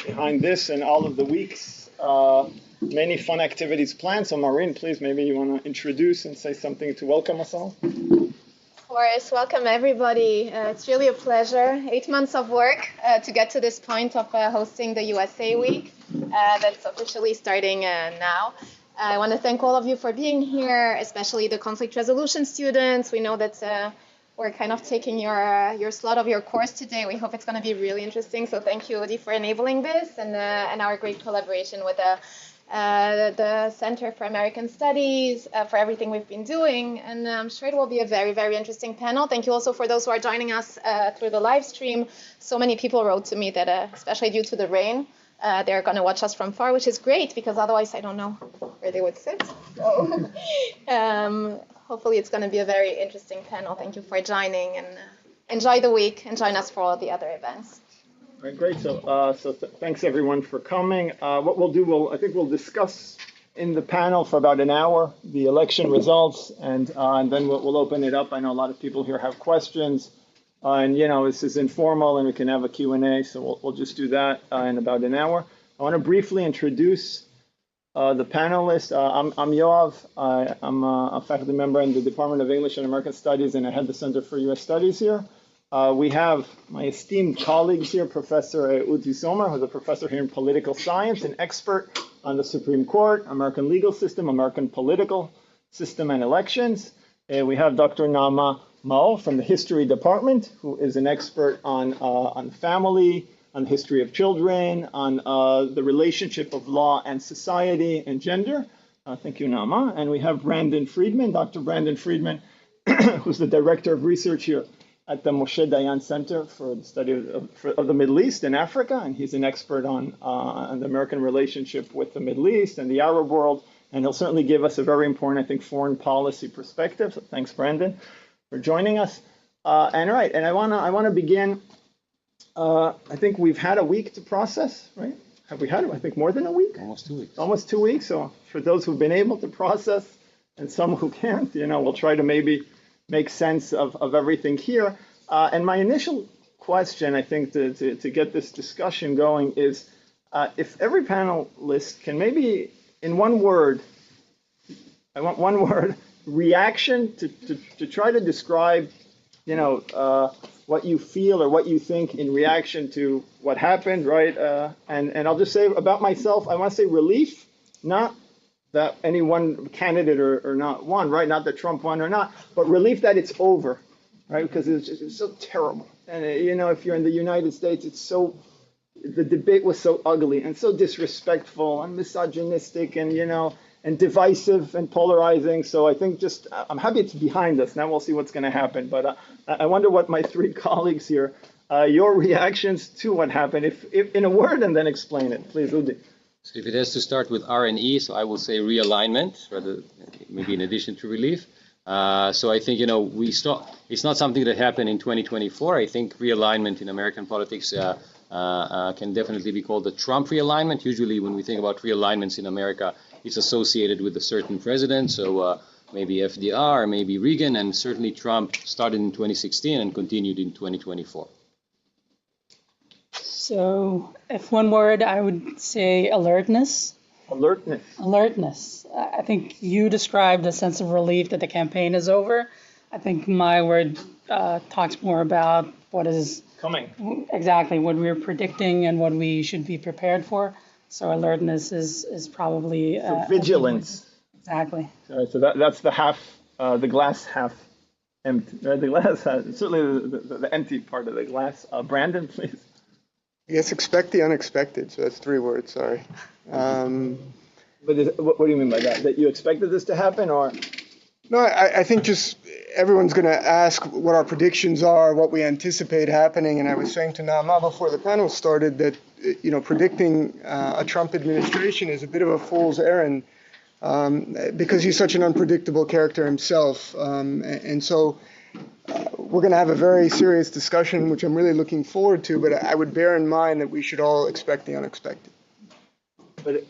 behind this and all of the weeks. Many fun activities planned. So Maureen, please, maybe you want to introduce and say something to welcome us all. Of course, welcome everybody. It's really a pleasure. 8 months of work to get to this point of hosting the USA Week. That's officially starting now. I want to thank all of you for being here, especially the conflict resolution students. We know that we're kind of taking your slot of your course today. We hope it's going to be really interesting. So thank you, Odi, for enabling this and our great collaboration with the Center for American Studies for everything we've been doing. And I'm sure it will be a very, very interesting panel. Thank you also for those who are joining us through the live stream. So many people wrote to me that, especially due to the rain, they're going to watch us from far, which is great because otherwise I don't know where they would sit. So hopefully it's going to be a very interesting panel. Thank you for joining and enjoy the week and join us for all the other events. All right, great. So, thanks everyone for coming. What we'll do, I think we'll discuss in the panel for about an hour the election results, and then we'll open it up. I know a lot of people here have questions, and this is informal, and we can have a Q&A. So we'll just do that in about an hour. I want to briefly introduce the panelists. I'm Yoav. I'm a faculty member in the Department of English and American Studies, and I head the Center for U.S. Studies here. We have my esteemed colleagues here, Professor Sommer, who's a professor here in political science, an expert on the Supreme Court, American legal system, American political system, and elections. We have Dr. Naama Maor from the History Department, who is an expert on family, on the history of children, on the relationship of law and society and gender. Thank you, Naama. And we have Brandon Friedman, Dr. Brandon Friedman, who's the director of research here at the Moshe Dayan Center for the Study of the Middle East and Africa, and he's an expert on the American relationship with the Middle East and the Arab world, and he'll certainly give us a very important, I think, foreign policy perspective. So thanks, Brandon, for joining us. And I want to begin. I think we've had a week to process, right? Have we had, I think, more than a week? Almost 2 weeks. Almost 2 weeks. So for those who've been able to process, and some who can't, we'll try to maybe make sense of everything here. And my initial question, I think, to get this discussion going is, if every panelist can maybe, in one word, I want one word, reaction to try to describe, what you feel or what you think in reaction to what happened, right? And I'll just say about myself, I want to say relief, not that any one candidate or not won, right? Not that Trump won or not, but relief that it's over, right? Because it's so terrible. And, if you're in the United States, the debate was so ugly and so disrespectful and misogynistic and, and divisive and polarizing. So I think I'm happy it's behind us. Now we'll see what's going to happen. But I wonder what my three colleagues here, your reactions to what happened, if in a word, and then explain it. Please, Udi. So if it has to start with R and E, so I will say realignment, rather maybe in addition to relief. So I think, it's not something that happened in 2024. I think realignment in American politics can definitely be called the Trump realignment. Usually when we think about realignments in America, it's associated with a certain president. So maybe FDR, maybe Reagan, and certainly Trump started in 2016 and continued in 2024. So if one word, I would say alertness. Alertness. I think you described a sense of relief that the campaign is over. I think my word talks more about what is coming. Exactly, what we're predicting and what we should be prepared for. So alertness is probably... So vigilance. Exactly. So that's the glass half empty. Right? The glass, certainly the empty part of the glass. Brandon, please. Yes, expect the unexpected. So that's 3 words, sorry. But what do you mean by that? That you expected this to happen, or? No, I think just everyone's going to ask what our predictions are, what we anticipate happening. And I was saying to Naama before the panel started that, predicting a Trump administration is a bit of a fool's errand because he's such an unpredictable character himself. And so we're going to have a very serious discussion, which I'm really looking forward to. But I would bear in mind that we should all expect the unexpected. But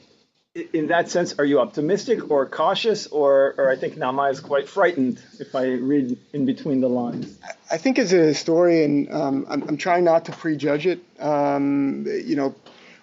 in that sense, are you optimistic or cautious, or I think Naama is quite frightened, if I read in between the lines? I think as a historian, I'm trying not to prejudge it.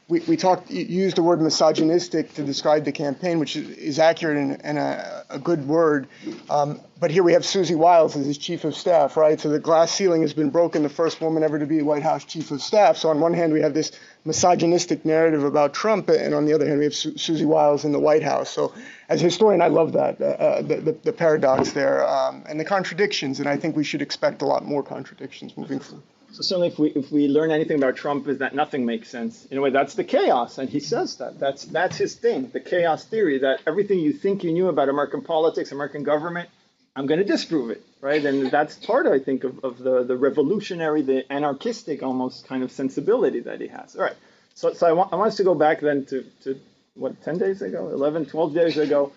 we talked, you used the word misogynistic to describe the campaign, which is accurate and a good word. But here we have Susie Wiles as his chief of staff, right? So the glass ceiling has been broken, the first woman ever to be White House chief of staff. So on one hand, we have this misogynistic narrative about Trump, and on the other hand, we have Susie Wiles in the White House. So as a historian, I love that, the paradox there, and the contradictions, and I think we should expect a lot more contradictions moving forward. So certainly if we learn anything about Trump is that nothing makes sense. In a way, that's the chaos, and he says that. That's his thing, the chaos theory, that everything you think you knew about American politics, American government, I'm going to disprove it, right? And that's part, I think, of the revolutionary, the anarchistic almost kind of sensibility that he has. All right, so I want us to go back then to what, 10 days ago, 11, 12 days ago,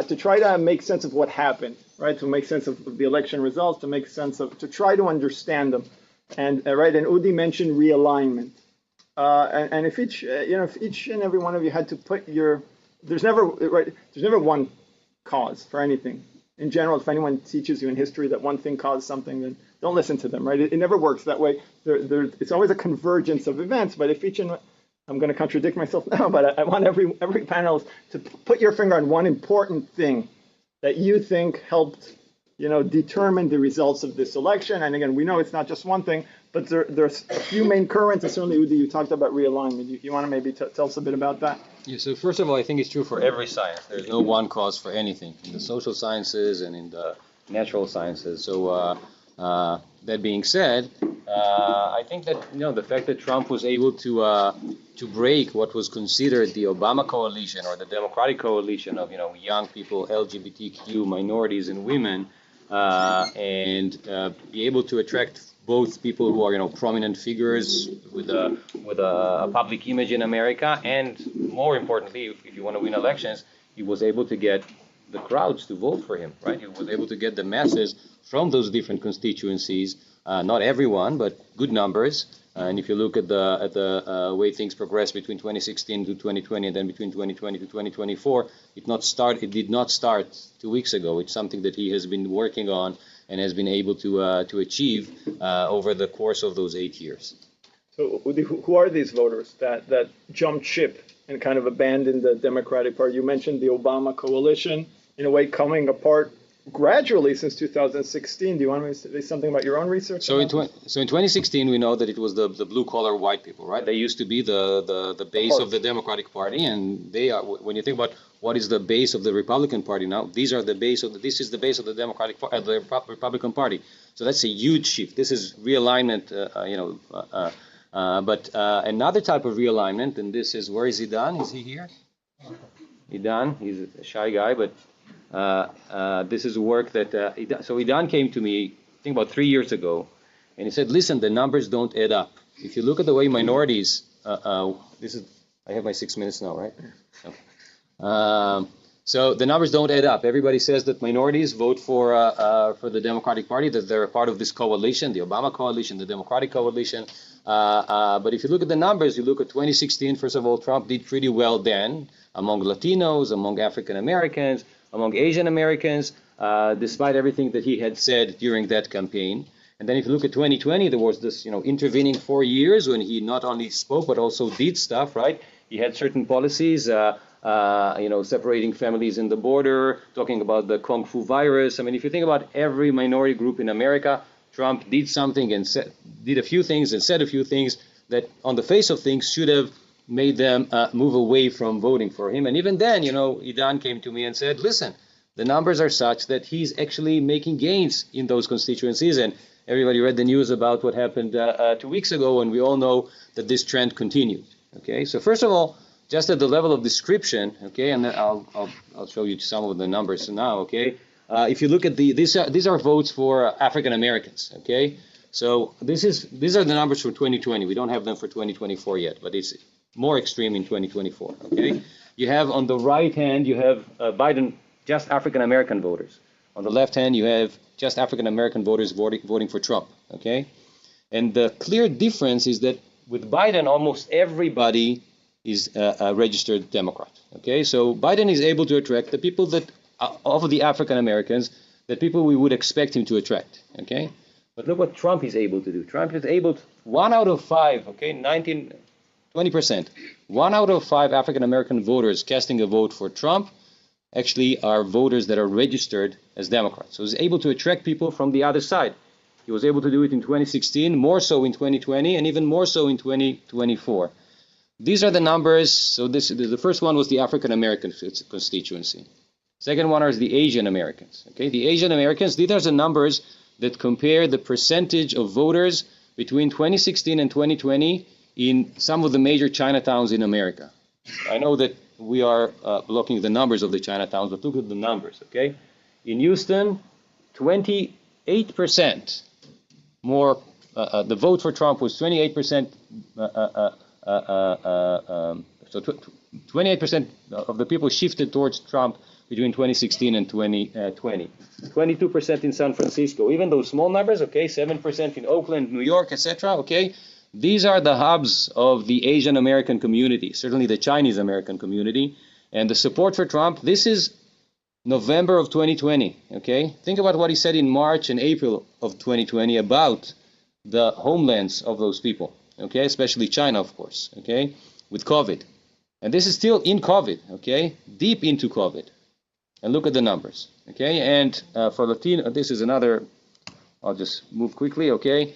to try to make sense of what happened, right? To make sense of the election results, to try to understand them. And right, and Udi mentioned realignment, and if each and every one of you had to put there's never one cause for anything. In general, if anyone teaches you in history that one thing caused something, then don't listen to them, right? It never works that way. It's always a convergence of events. But if I'm going to contradict myself now, but I want every panelist to put your finger on one important thing that you think helped determine the results of this election. And again, we know it's not just one thing, but there's a few main currents. And certainly, Udi, you talked about realignment. You want to maybe tell us a bit about that? Yeah, so first of all, I think it's true for every science. There's no one cause for anything in the social sciences and in the natural sciences. So that being said, I think that the fact that Trump was able to break what was considered the Obama coalition or the Democratic coalition of young people, LGBTQ minorities, and women, and be able to attract both people who are prominent figures with a public image in America, and more importantly, if you want to win elections, he was able to get the crowds to vote for him, right? He was able to get the masses from those different constituencies, not everyone, but good numbers. And if you look at the way things progressed between 2016 to 2020, and then between 2020 to 2024, it did not start 2 weeks ago. It's something that he has been working on and has been able to achieve over the course of those 8 years. So who are these voters that jumped ship and kind of abandoned the Democratic Party? You mentioned the Obama coalition, in a way coming apart gradually since 2016. Do you want me to say something about your own research? So in 2016, we know that it was the blue-collar white people, right? They used to be the base of the Democratic Party, and they are, when you think about what is the base of the Republican Party now, this is the base of the Republican Party. So that's a huge shift. This is realignment, but another type of realignment, and this is, where is Idan? Is he here? Idan, he's a shy guy, but this is work that, so Idan came to me, I think about 3 years ago, and he said, listen, the numbers don't add up. If you look at the way minorities, I have my 6 minutes now, right? Okay. So the numbers don't add up. Everybody says that minorities vote for the Democratic Party, that they're a part of this coalition, the Obama coalition, the Democratic coalition. But if you look at the numbers, you look at 2016, first of all, Trump did pretty well then among Latinos, among African Americans, among Asian Americans, despite everything that he had said during that campaign. And then if you look at 2020, there was this, intervening 4 years when he not only spoke but also did stuff, right? He had certain policies, separating families in the border, talking about the Kung Fu virus. I mean, if you think about every minority group in America, Trump did something and did a few things and said a few things that on the face of things should have made them move away from voting for him. And even then, Idan came to me and said, listen, the numbers are such that he's actually making gains in those constituencies. And everybody read the news about what happened 2 weeks ago, and we all know that this trend continued. Okay, so first of all, just at the level of description, okay, and I'll show you some of the numbers now, okay. If you look at these are votes for African Americans, okay. So these are the numbers for 2020. We don't have them for 2024 yet, but it's more extreme in 2024. Okay, you have on the right hand you have Biden, just African American voters. On the left hand you have just African American voters voting for Trump. Okay, and the clear difference is that with Biden, almost everybody is a registered Democrat. Okay, so Biden is able to attract the people that of the African Americans, the people we would expect him to attract. Okay, but look what Trump is able to do. Trump is able to, 1 out of 5. Okay, 20%. 1 out of 5 African American voters casting a vote for Trump actually are voters that are registered as Democrats. So he's able to attract people from the other side. He was able to do it in 2016, more so in 2020, and even more so in 2024. These are the numbers. So the first one was the African American constituency. Second one is the Asian Americans. Okay, the Asian Americans, these are the numbers that compare the percentage of voters between 2016 and 2020 in some of the major Chinatowns in America. I know that we are blocking the numbers of the Chinatowns, but look at the numbers, okay? In Houston, 28% more, the vote for Trump was 28%, so 28% of the people shifted towards Trump between 2016 and 2020. 22% in San Francisco, even those small numbers, okay, 7% in Oakland, New York, etc., okay? These are the hubs of the Asian American community, certainly the Chinese American community. And the support for Trump, this is November of 2020, okay? Think about what he said in March and April of 2020 about the homelands of those people, okay? Especially China, of course, okay? With COVID. And this is still in COVID, okay? Deep into COVID. And look at the numbers, okay? And for Latino, this is another, I'll just move quickly, okay?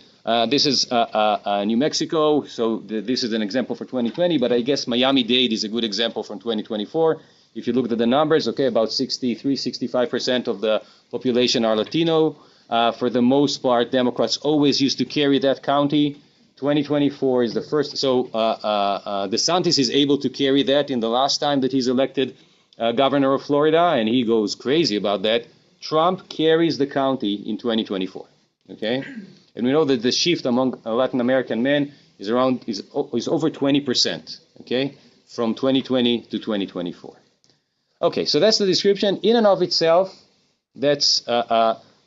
This is New Mexico, so this is an example for 2020, but I guess Miami-Dade is a good example from 2024. If you look at the numbers, okay, about 65% of the population are Latino. For the most part, Democrats always used to carry that county. 2024 is the first, so DeSantis is able to carry that in the last time that he's elected governor of Florida, and he goes crazy about that. Trump carries the county in 2024, okay? And we know that the shift among Latin American men is over 20%, okay, from 2020 to 2024. Okay, so that's the description. In and of itself, that's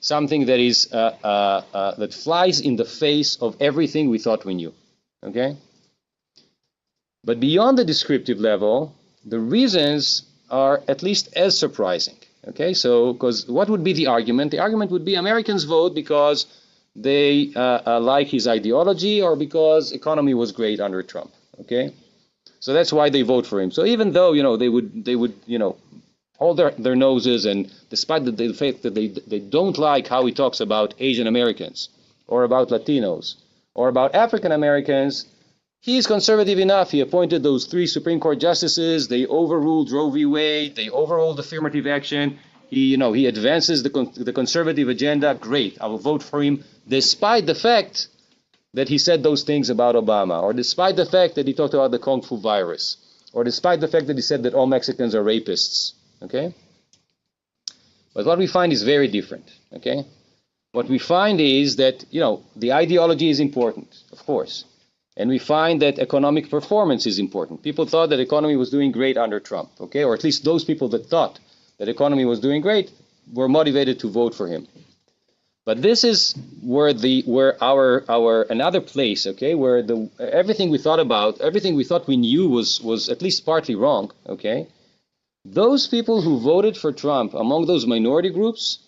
something that is that flies in the face of everything we thought we knew, okay? But beyond the descriptive level, the reasons are at least as surprising, okay? So, because what would be the argument? The argument would be Americans vote because they like his ideology or because economy was great under Trump, okay? So that's why they vote for him. So even though, you know, they would you know, hold their noses, and despite the fact that they don't like how he talks about Asian Americans or about Latinos or about African Americans, he's conservative enough. He appointed those 3 Supreme Court justices. They overruled Roe v. Wade. They overruled affirmative action. He advances the conservative agenda. Great, I will vote for him, despite the fact that he said those things about Obama, or despite the fact that he talked about the Kung Fu virus, or despite the fact that he said that all Mexicans are rapists, okay? But what we find is very different, okay? What we find is that, you know, the ideology is important, of course, and we find that economic performance is important. People thought that economy was doing great under Trump, okay? Or at least those people that thought that economy was doing great were motivated to vote for him. But this is where our another place, okay, where everything we thought about, everything we thought we knew was at least partly wrong, okay? Those people who voted for Trump among those minority groups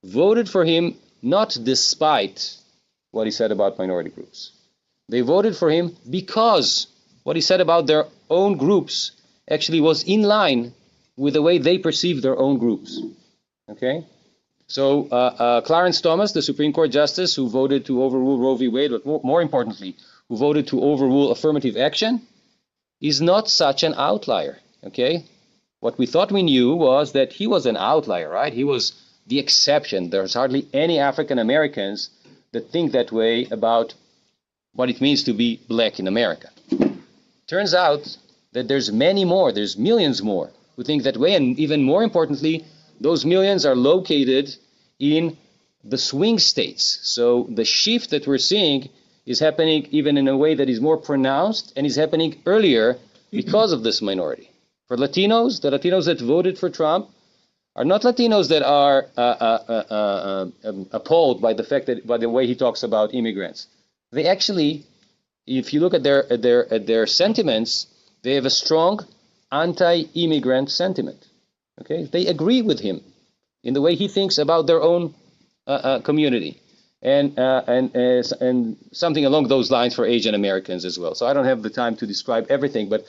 voted for him not despite what he said about minority groups. They voted for him because what he said about their own groups actually was in line with the way they perceive their own groups, okay? So Clarence Thomas, the Supreme Court Justice who voted to overrule Roe v. Wade, but more importantly, who voted to overrule affirmative action, is not such an outlier, okay? What we thought we knew was that he was an outlier, right? He was the exception. There's hardly any African Americans that think that way about what it means to be black in America. Turns out that there's many more, there's millions more who think that way, and even more importantly, those millions are located in the swing states. So the shift that we're seeing is happening even in a way that is more pronounced and is happening earlier because of this minority. For Latinos, the Latinos that voted for Trump are not Latinos that are appalled by the fact that by the way he talks about immigrants. They actually, if you look at their sentiments, they have a strong anti-immigrant sentiment. Okay, they agree with him in the way he thinks about their own community. and something along those lines for Asian Americans as well. So I don't have the time to describe everything, but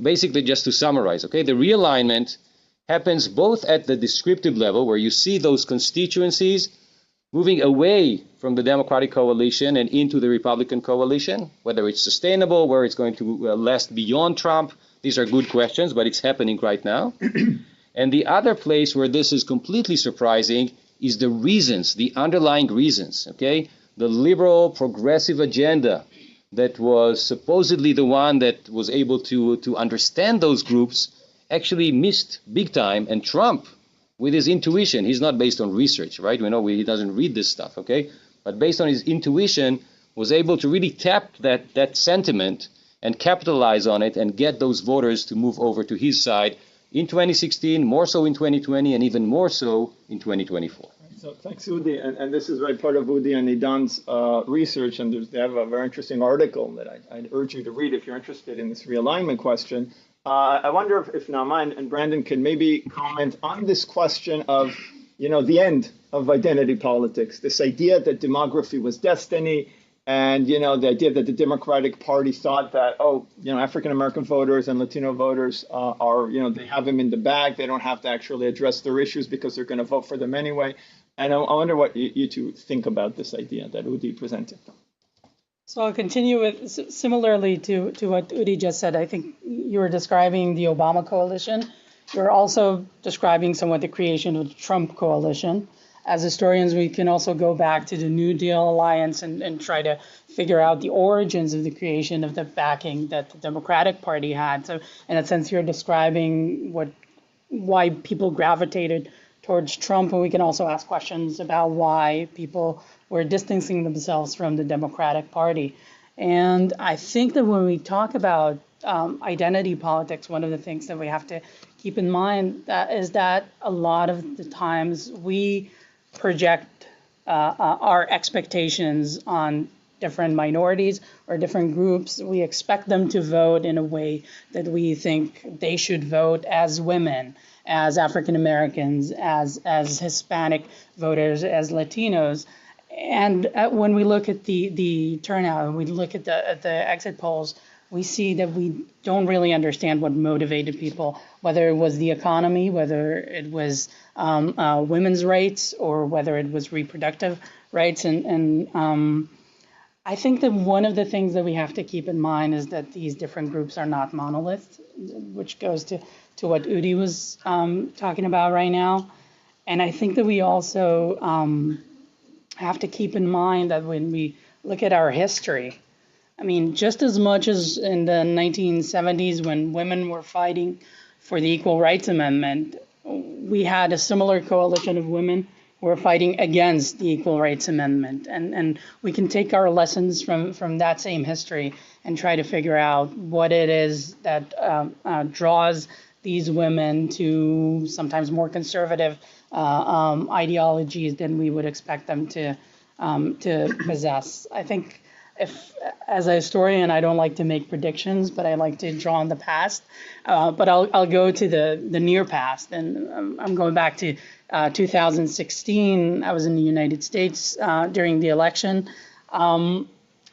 basically just to summarize, okay, the realignment happens both at the descriptive level, where you see those constituencies moving away from the Democratic coalition and into the Republican coalition, whether it's sustainable, where it's going to last beyond Trump. These are good questions, but it's happening right now. And the other place where this is completely surprising is the reasons, the underlying reasons, okay? The liberal progressive agenda that was supposedly the one that was able to understand those groups actually missed big time. And Trump, with his intuition, he's not based on research, right? We know he doesn't read this stuff, okay? But based on his intuition, was able to really tap that sentiment and capitalize on it and get those voters to move over to his side in 2016, more so in 2020, and even more so in 2024. So thanks, Udi. And this is right part of Udi and Idan's research. And they have a very interesting article that I'd urge you to read if you're interested in this realignment question. I wonder if Naama and Brandon can maybe comment on this question of, the end of identity politics, this idea that demography was destiny, and, the idea that the Democratic Party thought that, African-American voters and Latino voters are, they have them in the bag. They don't have to actually address their issues because they're going to vote for them anyway. And I wonder what you two think about this idea that Udi presented. So I'll continue with, similarly to what Udi just said. I think you were describing the Obama coalition. You're also describing somewhat the creation of the Trump coalition. As historians, we can also go back to the New Deal alliance and try to figure out the origins of the creation of the backing that the Democratic Party had. So in a sense, you're describing why people gravitated towards Trump, and we can also ask questions about why people were distancing themselves from the Democratic Party. And I think that when we talk about identity politics, one of the things that we have to keep in mind is that a lot of the times we project our expectations on different minorities or different groups. We expect them to vote in a way that we think they should vote, as women, as African Americans, as Hispanic voters, as Latinos. And when we look at the turnout, and we look at the exit polls, we see that we don't really understand what motivated people, whether it was the economy, whether it was women's rights, or whether it was reproductive rights. And I think that one of the things that we have to keep in mind is that these different groups are not monoliths, which goes to what Udi was talking about right now. And I think that we also have to keep in mind that when we look at our history, I mean, just as much as in the 1970s when women were fighting for the Equal Rights Amendment, we had a similar coalition of women who were fighting against the Equal Rights Amendment. And we can take our lessons from that same history and try to figure out what it is that draws these women to sometimes more conservative ideologies than we would expect them to possess. I think if, as a historian, I don't like to make predictions, but I like to draw on the past. But I'll go to the near past, and I'm going back to 2016. I was in the United States during the election, and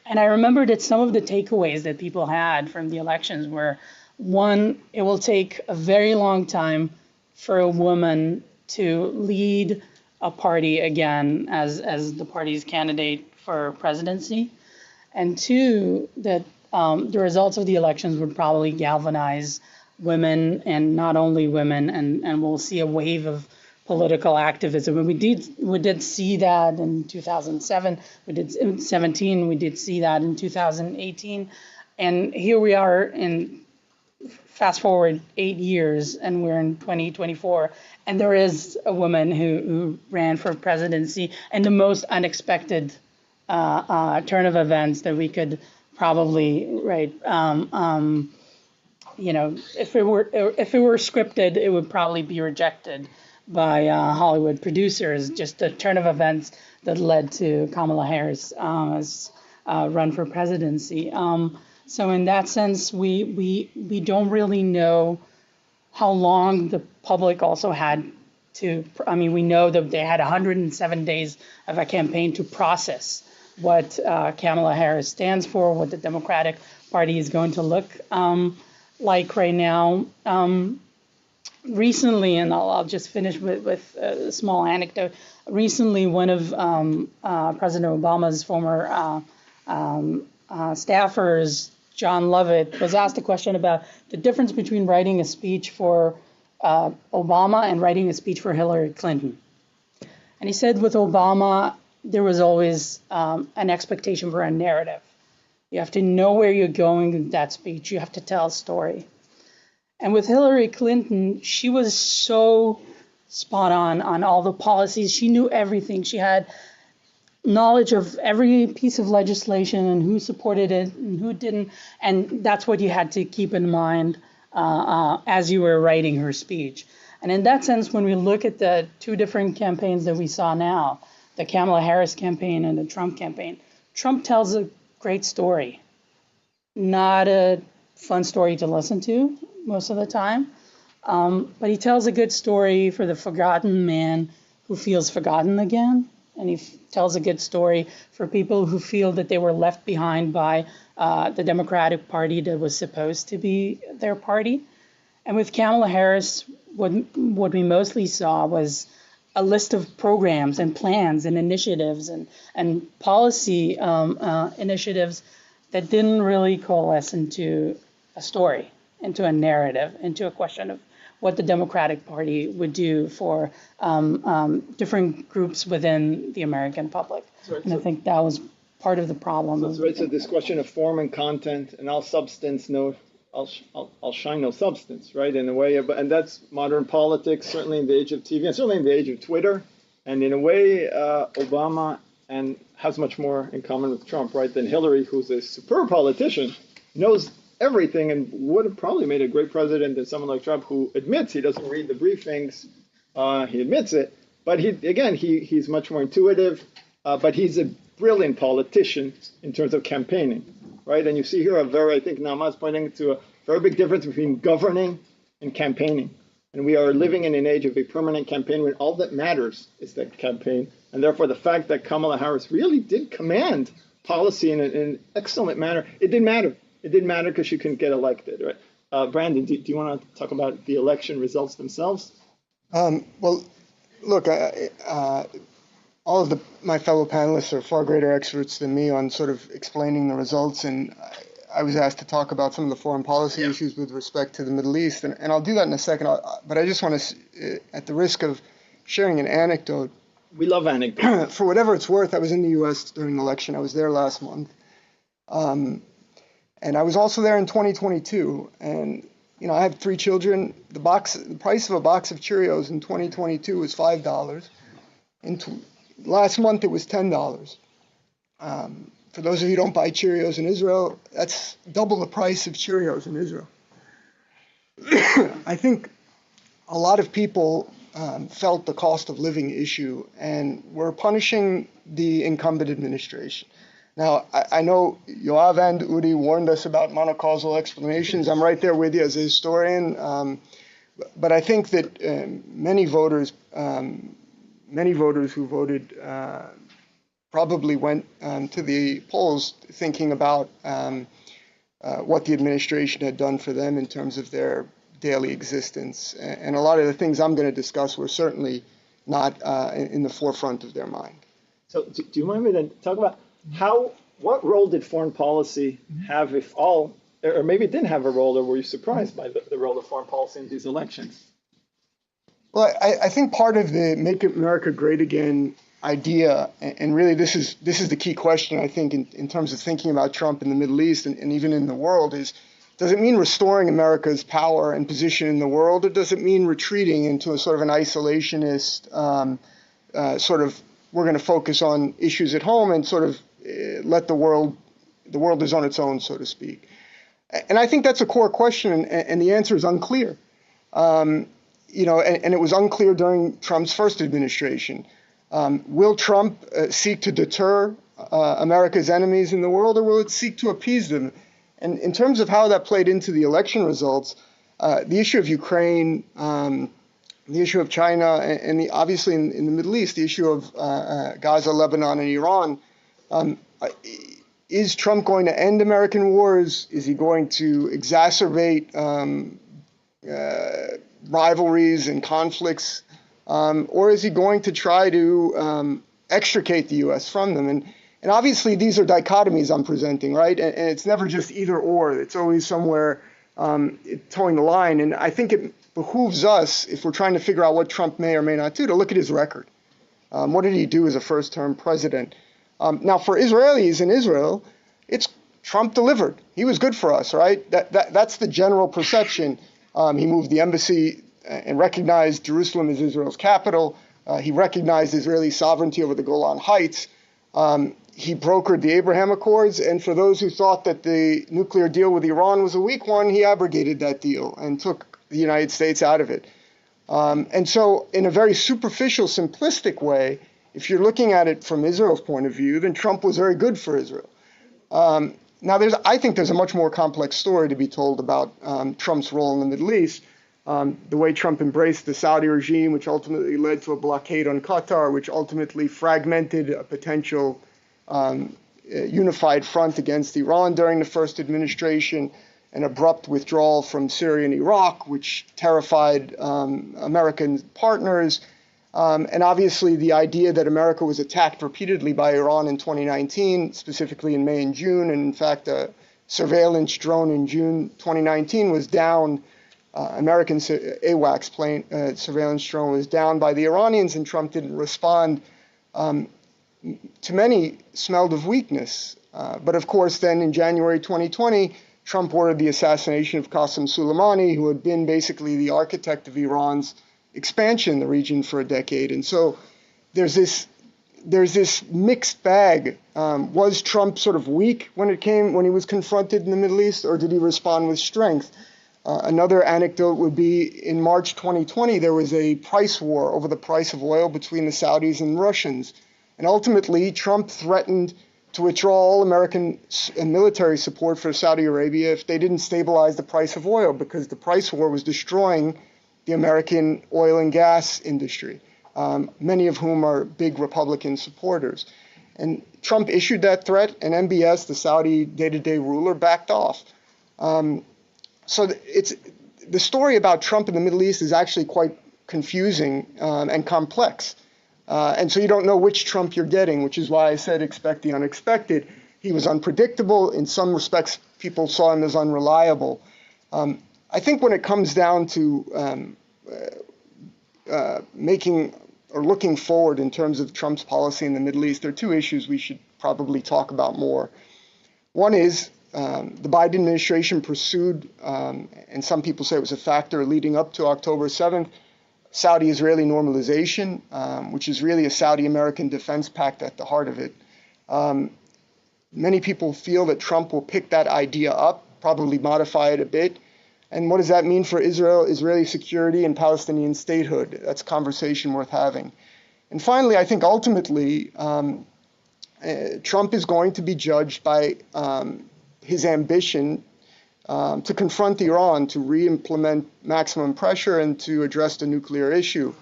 I remember that some of the takeaways that people had from the elections were, one, it will take a very long time for a woman to lead a party again as the party's candidate for presidency. And two, that the results of the elections would probably galvanize women, and not only women, and we'll see a wave of political activism. And we did see that in 2007, we did 17, we did see that in 2018. And here we are in fast forward 8 years, and we're in 2024, and there is a woman who ran for presidency, and the most unexpected turn of events that we could probably, right, if it were scripted, it would probably be rejected by Hollywood producers. Just a turn of events that led to Kamala Harris' run for presidency. So in that sense, we don't really know how long the public also had we know that they had 107 days of a campaign to process what Kamala Harris stands for, what the Democratic Party is going to look like right now. Recently, and I'll just finish with a small anecdote. Recently, one of President Obama's former staffers, John Lovett, was asked a question about the difference between writing a speech for Obama and writing a speech for Hillary Clinton. And he said with Obama, there was always an expectation for a narrative. You have to know where you're going with that speech. You have to tell a story. And with Hillary Clinton, she was so spot on all the policies. She knew everything. She had knowledge of every piece of legislation and who supported it and who didn't. And that's what you had to keep in mind as you were writing her speech. And in that sense, when we look at the two different campaigns that we saw now, the Kamala Harris campaign and the Trump campaign, Trump tells a great story, not a fun story to listen to most of the time. But he tells a good story for the forgotten man who feels forgotten again. And he tells a good story for people who feel that they were left behind by the Democratic Party that was supposed to be their party. And with Kamala Harris, what we mostly saw was a list of programs and plans and initiatives and policy initiatives that didn't really coalesce into a story, into a narrative, into a question of what the Democratic Party would do for different groups within the American public. And I think that was part of the problem. So this question of form and content and all substance, I'll shine no substance, right? In a way, and that's modern politics, certainly in the age of TV, and certainly in the age of Twitter. And in a way, Obama has much more in common with Trump, right, than Hillary, who's a superb politician, knows everything, and would have probably made a great president than someone like Trump, who admits he doesn't read the briefings. He admits it, but he's much more intuitive. But he's a brilliant politician in terms of campaigning, right? And you see here I think Naama is pointing to a very big difference between governing and campaigning. And we are living in an age of a permanent campaign when all that matters is that campaign. And therefore, the fact that Kamala Harris really did command policy in an excellent manner, it didn't matter. It didn't matter because she couldn't get elected, right? Brandon, do you want to talk about the election results themselves? Well, look, all of my fellow panelists are far greater experts than me on sort of explaining the results, and I was asked to talk about some of the foreign policy issues with respect to the Middle East, and I'll do that in a second, but I just want to, at the risk of sharing an anecdote. We love anecdotes. For whatever it's worth, I was in the U.S. during the election. I was there last month. And I was also there in 2022, and I have 3 children. The price of a box of Cheerios in 2022 was $5. Last month it was $10. For those of you who don't buy Cheerios in Israel, that's double the price of Cheerios in Israel. I think a lot of people felt the cost of living issue and were punishing the incumbent administration. Now, I know Yoav and Udi warned us about monocausal explanations. I'm right there with you as a historian. But I think that many voters who voted probably went to the polls thinking about what the administration had done for them in terms of their daily existence. And a lot of the things I'm going to discuss were certainly not in the forefront of their mind. So do you mind me to talk about what role did foreign policy have, if all, or maybe it didn't have a role, or were you surprised by the role of foreign policy in these elections? Well, I think part of the Make America Great Again idea, and really this is the key question, I think, in terms of thinking about Trump in the Middle East and even in the world, is does it mean restoring America's power and position in the world, or does it mean retreating into a sort of an isolationist sort of, we're going to focus on issues at home and sort of let the world is on its own, so to speak. And I think that's a core question, and the answer is unclear. And it was unclear during Trump's first administration. Will Trump seek to deter America's enemies in the world, or will it seek to appease them? And in terms of how that played into the election results, the issue of Ukraine the issue of China, and obviously in the Middle East, the issue of Gaza, Lebanon, and Iran. Is Trump going to end American wars? Is he going to exacerbate rivalries and conflicts? Or is he going to try to extricate the U.S. from them? And obviously, these are dichotomies I'm presenting, right? And it's never just either or. It's always somewhere towing the line. And I think it behooves us, if we're trying to figure out what Trump may or may not do, to look at his record. What did he do as a first-term president? Now, for Israelis in Israel, it's Trump delivered. He was good for us, right? That's the general perception. He moved the embassy and recognized Jerusalem as Israel's capital. He recognized Israeli sovereignty over the Golan Heights. He brokered the Abraham Accords. And for those who thought that the nuclear deal with Iran was a weak one, he abrogated that deal and took the United States out of it. And so in a very superficial, simplistic way, if you're looking at it from Israel's point of view, then Trump was very good for Israel. Now, I think there's a much more complex story to be told about Trump's role in the Middle East. The way Trump embraced the Saudi regime, which ultimately led to a blockade on Qatar, which ultimately fragmented a potential unified front against Iran during the first administration, an abrupt withdrawal from Syria and Iraq, which terrified American partners, and obviously the idea that America was attacked repeatedly by Iran in 2019, specifically in May and June, and in fact a surveillance drone in June 2019 was down. American AWACS plane surveillance drone was down by the Iranians, and Trump didn't respond. To many, smelled of weakness. But of course, then in January 2020, Trump ordered the assassination of Qasem Soleimani, who had been basically the architect of Iran's expansion in the region for a decade. And so there's this mixed bag. Was Trump sort of weak when he was confronted in the Middle East, or did he respond with strength? Another anecdote would be in March 2020, there was a price war over the price of oil between the Saudis and Russians. And ultimately, Trump threatened to withdraw all American military support for Saudi Arabia if they didn't stabilize the price of oil, because the price war was destroying the American oil and gas industry, many of whom are big Republican supporters. And Trump issued that threat, and MBS, the Saudi day-to-day ruler, backed off. So the story about Trump in the Middle East is actually quite confusing and complex. And so you don't know which Trump you're getting, which is why I said expect the unexpected. He was unpredictable. In some respects, people saw him as unreliable. I think when it comes down to making or looking forward in terms of Trump's policy in the Middle East, there are two issues we should probably talk about more. One is the Biden administration pursued, and some people say it was a factor leading up to October 7th, Saudi-Israeli normalization, which is really a Saudi-American defense pact at the heart of it. Many people feel that Trump will pick that idea up, probably modify it a bit. And what does that mean for Israel, Israeli security, and Palestinian statehood? That's a conversation worth having. And finally, I think ultimately, Trump is going to be judged by his ambition to confront Iran, to re-implement maximum pressure, and to address the nuclear issue.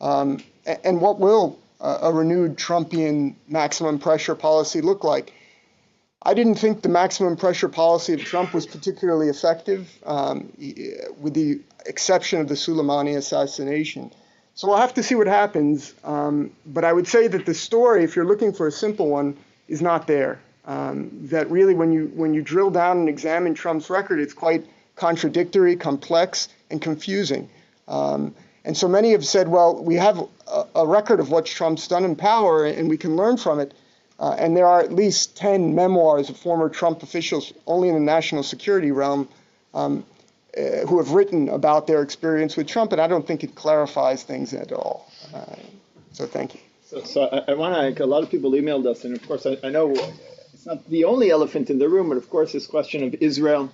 And what will a renewed Trumpian maximum pressure policy look like? I didn't think the maximum pressure policy of Trump was particularly effective, with the exception of the Soleimani assassination. So we'll have to see what happens. But I would say that the story, if you're looking for a simple one, is not there. That really, when you drill down and examine Trump's record, it's quite contradictory, complex, and confusing. And so many have said, well, we have a record of what Trump's done in power, and we can learn from it. And there are at least 10 memoirs of former Trump officials, only in the national security realm, who have written about their experience with Trump, and I don't think it clarifies things at all. So thank you. So I want to, a lot of people emailed us, and of course I know it's not the only elephant in the room, but of course this question of Israel,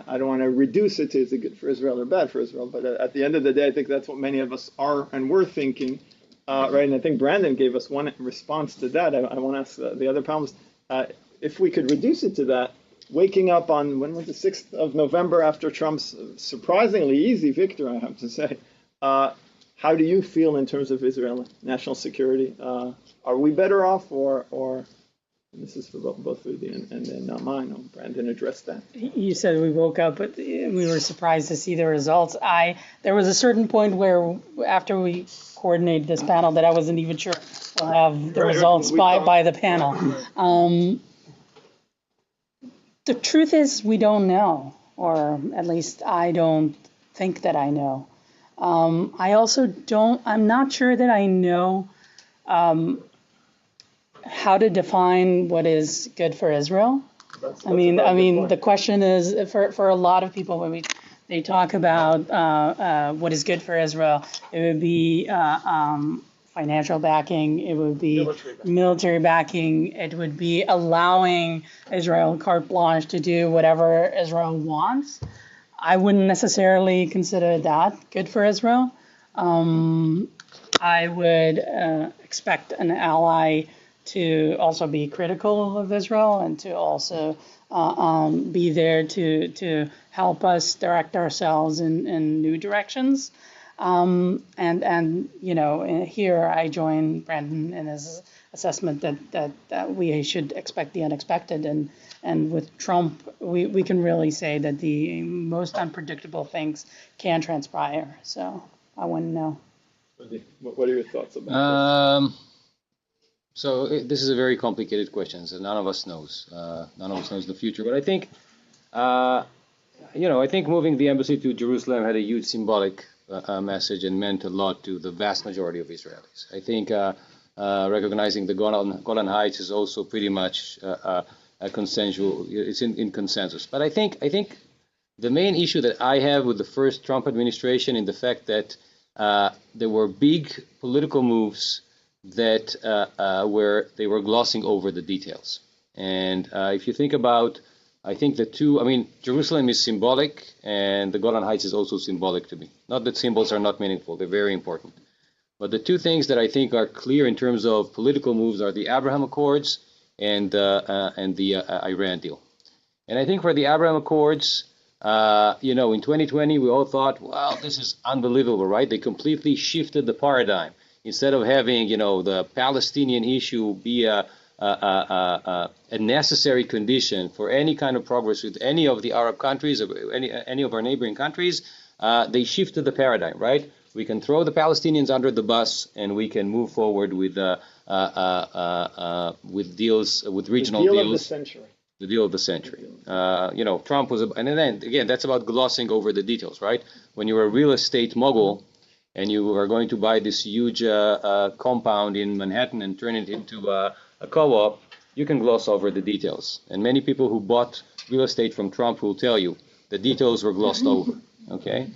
I don't want to reduce it to is it good for Israel or bad for Israel, but at the end of the day, I think that's what many of us are and were thinking, right? And I think Brandon gave us one response to that. I want to ask the other panelists, if we could reduce it to that, waking up on, when was the 6th of November after Trump's surprisingly easy victory, I have to say, How do you feel in terms of Israel national security? Are we better off, or this is for both Rudy and Naama? I know Brandon addressed that. You said we woke up, but we were surprised to see the results. There was a certain point where, after we coordinated this panel, that I wasn't even sure we'll have the results by the panel. The truth is, we don't know, or at least I don't think that I know. I'm not sure that I know how to define what is good for Israel. That's I mean, the question is, for a lot of people, when they talk about what is good for Israel, it would be financial backing, it would be military backing, it would be allowing Israel carte blanche to do whatever Israel wants. I wouldn't necessarily consider that good for Israel. I would expect an ally to also be critical of Israel and to also be there to help us direct ourselves in new directions. And here I join Brandon in his assessment that we should expect the unexpected. And with Trump, we can really say that the most unpredictable things can transpire. So I wouldn't know. What are your thoughts about this? So this is a very complicated question. So none of us knows. None of us knows the future. But I think, I think moving the embassy to Jerusalem had a huge symbolic message and meant a lot to the vast majority of Israelis. I think recognizing the Golan Heights is also pretty much a consensual. It's in consensus. But I think the main issue that I have with the first Trump administration in the fact that there were big political moves that where they were glossing over the details. And if you think about, I think Jerusalem is symbolic and the Golan Heights is also symbolic to me. Not that symbols are not meaningful, they're very important. But the two things that I think are clear in terms of political moves are the Abraham Accords and the Iran deal. And I think for the Abraham Accords, in 2020, we all thought, well, this is unbelievable, right? They completely shifted the paradigm. Instead of having, the Palestinian issue be a necessary condition for any kind of progress with any of the Arab countries or any of our neighboring countries, they shifted the paradigm, right? We can throw the Palestinians under the bus and we can move forward with deals, with regional deals. The deal of the century. The deal of the century. Trump was, and then again, that's about glossing over the details, right? When you're a real estate mogul, and you are going to buy this huge compound in Manhattan and turn it into a co-op, you can gloss over the details. And many people who bought real estate from Trump will tell you the details were glossed over, okay?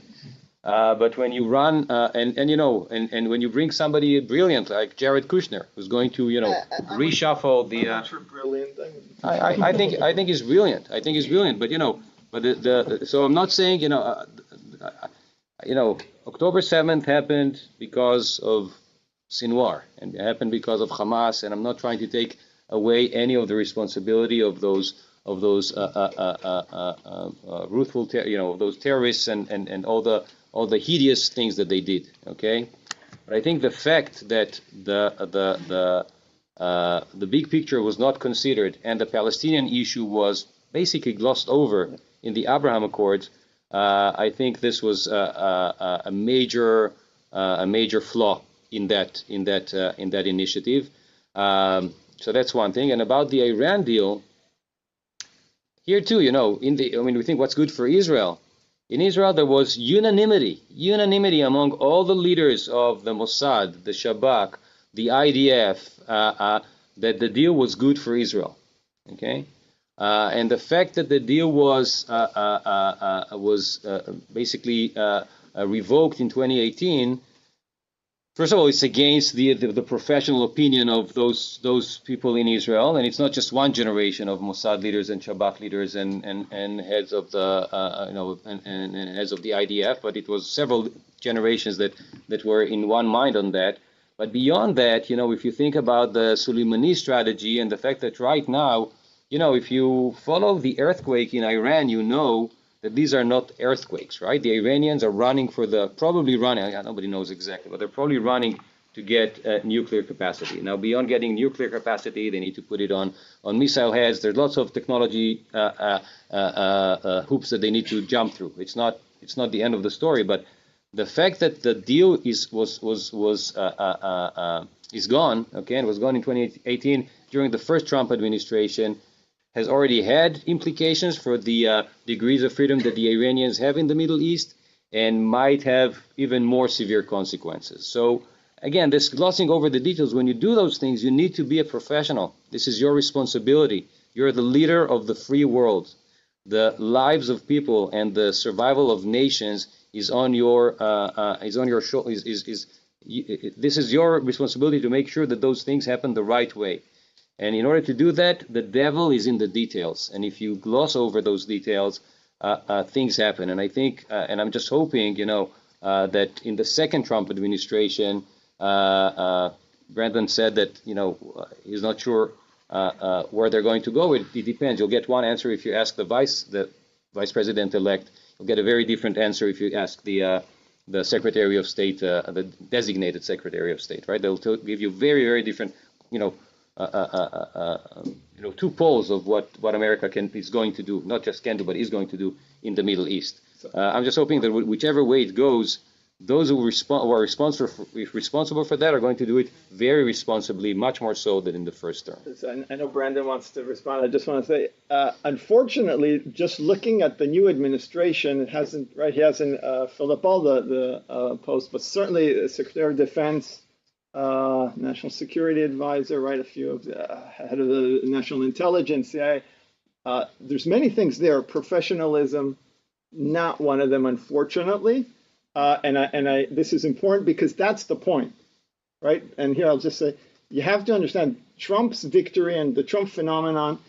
But when you run, and when you bring somebody brilliant like Jared Kushner, who's going to, reshuffle the... I'm not sure brilliant. I think he's brilliant. I think he's brilliant, but, so I'm not saying, October 7th happened because of Sinwar, and it happened because of Hamas, and I'm not trying to take away any of the responsibility of those ruthful, those terrorists and all the hideous things that they did. Okay, but I think the fact that the big picture was not considered and the Palestinian issue was basically glossed over in the Abraham Accords. I think this was a major flaw in that initiative. So that's one thing. And about the Iran deal, here too, we think what's good for Israel. In Israel, there was unanimity among all the leaders of the Mossad, the Shabak, the IDF, that the deal was good for Israel. Okay. And the fact that the deal was basically revoked in 2018, first of all, it's against the professional opinion of those people in Israel, and it's not just one generation of Mossad leaders and Shabak leaders and heads of the and heads of the IDF, but it was several generations that were in one mind on that. But beyond that, if you think about the Soleimani strategy and the fact that right now, if you follow the earthquake in Iran, that these are not earthquakes, right? The Iranians are probably running, nobody knows exactly, but they're probably running to get nuclear capacity. Now, beyond getting nuclear capacity, they need to put it on missile heads. There's lots of technology hoops that they need to jump through. It's not the end of the story, but the fact that the deal is gone, okay, and was gone in 2018 during the first Trump administration, has already had implications for the degrees of freedom that the Iranians have in the Middle East, and might have even more severe consequences. So again, this glossing over the details, when you do those things, you need to be a professional. This is your responsibility. You're the leader of the free world. The lives of people and the survival of nations is on your shoulders. This is your responsibility to make sure that those things happen the right way. And in order to do that, the devil is in the details. And if you gloss over those details, things happen. And I think, and I'm just hoping, that in the second Trump administration, Brandon said that, he's not sure where they're going to go. It depends. You'll get one answer if you ask the vice president-elect. You'll get a very different answer if you ask the Secretary of State, the designated Secretary of State, right? They'll give you very, very different, 2 poles of what America is going to do, not just can do, but is going to do in the Middle East. I'm just hoping that whichever way it goes, those who are responsible for that are going to do it very responsibly, much more so than in the first term. I know Brandon wants to respond. I just want to say, unfortunately, just looking at the new administration, he hasn't filled up all the posts, but certainly the Secretary of Defense, National Security Advisor, right? A few of the head of the National Intelligence, CIA. There's many things there. Professionalism, not one of them, unfortunately. This is important because that's the point, right? And here I'll just say, you have to understand Trump's victory and the Trump phenomenon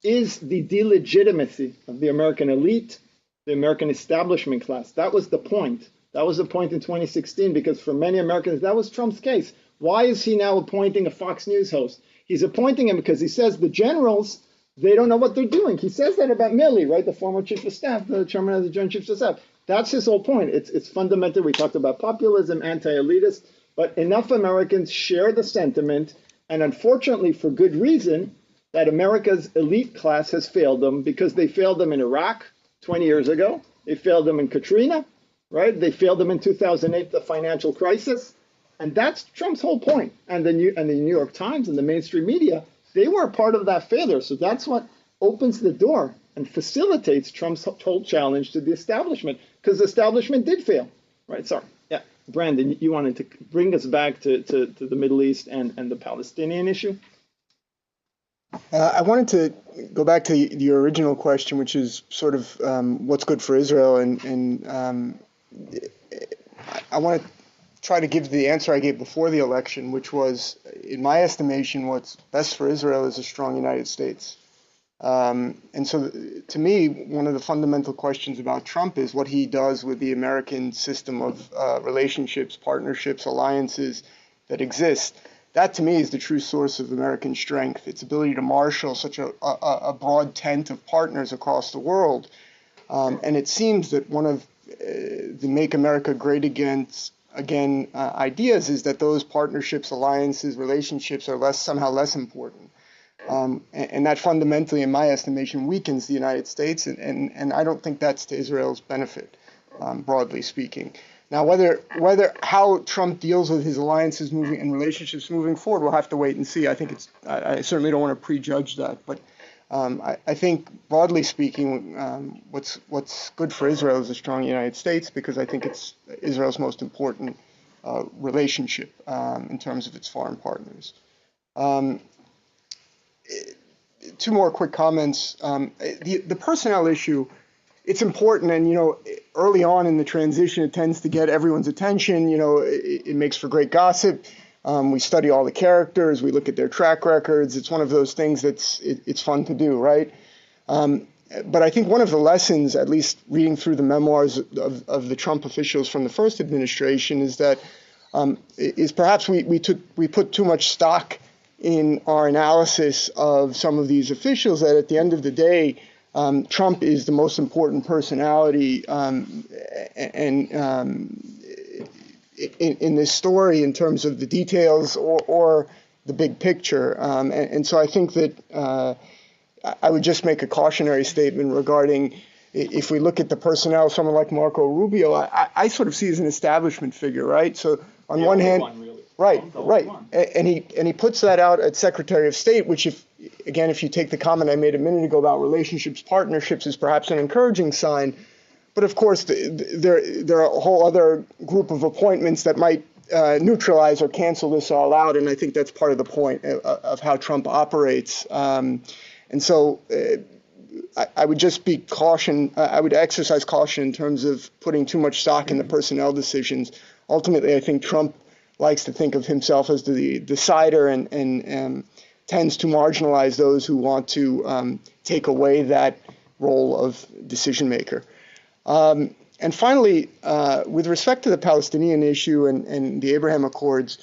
is the delegitimacy of the American elite, the American establishment class. That was the point. That was the point in 2016, because for many Americans, that was Trump's case. Why is he now appointing a Fox News host? He's appointing him because he says the generals, they don't know what they're doing. He says that about Milley, right? The former chief of staff, the chairman of the Joint Chiefs of Staff. That's his whole point. It's fundamental. We talked about populism, anti-elitist, but enough Americans share the sentiment, and unfortunately for good reason, that America's elite class has failed them, because they failed them in Iraq 20 years ago. They failed them in Katrina, right? They failed them in 2008, the financial crisis. And that's Trump's whole point. And the New York Times and the mainstream media, they were a part of that failure. So that's what opens the door and facilitates Trump's whole challenge to the establishment, because the establishment did fail, right? Sorry. Yeah, Brandon, you wanted to bring us back to the Middle East and the Palestinian issue? I wanted to go back to your original question, which is sort of what's good for Israel, and I want to try to give the answer I gave before the election, which was, in my estimation, what's best for Israel is a strong United States. And so, to me, one of the fundamental questions about Trump is what he does with the American system of relationships, partnerships, alliances that exist. That, to me, is the true source of American strength, its ability to marshal such a broad tent of partners across the world. And it seems that one of the Make America Great Again ideas is that those partnerships, alliances, relationships are somehow less important. And that fundamentally, in my estimation, weakens the United States, and I don't think that's to Israel's benefit, broadly speaking. Now, how Trump deals with his alliances and relationships moving forward, we'll have to wait and see. I think I certainly don't want to prejudge that, but I think, broadly speaking, what's good for Israel is a strong United States, because I think it's Israel's most important relationship in terms of its foreign partners. 2 more quick comments. The personnel issue, it's important, and early on in the transition, it tends to get everyone's attention. It makes for great gossip. We study all the characters. We look at their track records. It's one of those things it's fun to do, right? But I think one of the lessons, at least reading through the memoirs of the Trump officials from the first administration, is that perhaps we put too much stock in our analysis of some of these officials, that at the end of the day, Trump is the most important personality in this story in terms of the details or the big picture. And so I think that I would just make a cautionary statement regarding if we look at the personnel of someone like Marco Rubio, I sort of see as an establishment figure, right? So on one hand, right. And he puts that out at Secretary of State, which if you take the comment I made a minute ago about relationships, partnerships, is perhaps an encouraging sign. But of course, there are a whole other group of appointments that might neutralize or cancel this all out, and I think that's part of the point of how Trump operates. And so I would just be caution. I would exercise caution in terms of putting too much stock in the personnel decisions. Ultimately, I think Trump likes to think of himself as the decider and tends to marginalize those who want to take away that role of decision maker. And finally, with respect to the Palestinian issue and the Abraham Accords,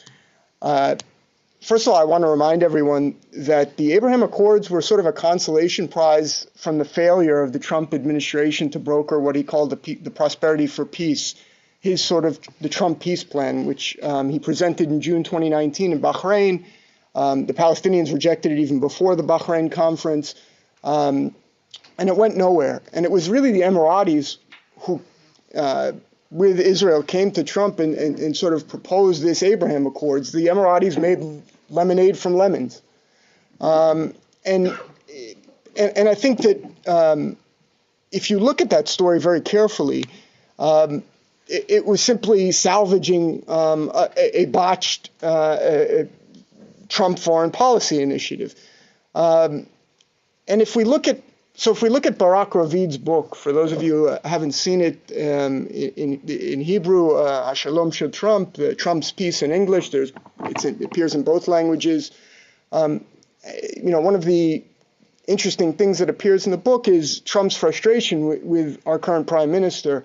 first of all, I want to remind everyone that the Abraham Accords were sort of a consolation prize from the failure of the Trump administration to broker what he called the Prosperity for Peace, his sort of the Trump peace plan, which he presented in June 2019 in Bahrain. The Palestinians rejected it even before the Bahrain conference, and it went nowhere. And it was really the Emiratis who, with Israel, came to Trump and sort of proposed this Abraham Accords. The Emiratis made lemonade from lemons. And I think that if you look at that story very carefully, it was simply salvaging a botched Trump foreign policy initiative. And if we look at Barak Ravid's book, for those of you who haven't seen it in Hebrew, Hashalom Shel Trump, Trump's Peace in English, it appears in both languages. One of the interesting things that appears in the book is Trump's frustration with our current prime minister,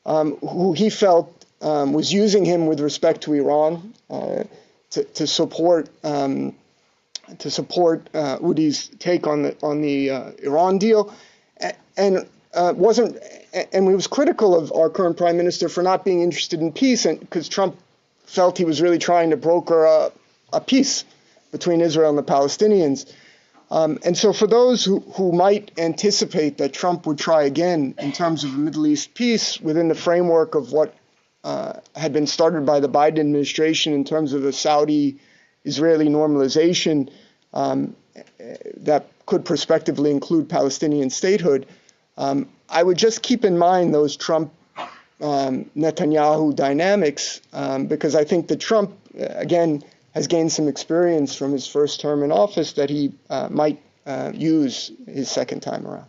who he felt was using him with respect to Iran to support Udi's take on the Iran deal, and he was critical of our current prime minister for not being interested in peace, and because Trump felt he was really trying to broker a peace between Israel and the Palestinians. And so for those who might anticipate that Trump would try again in terms of a Middle East peace within the framework of what had been started by the Biden administration in terms of a Saudi-Israeli normalization that could prospectively include Palestinian statehood, I would just keep in mind those Trump-Netanyahu dynamics, because I think that Trump, again, has gained some experience from his first term in office that he might use his second time around.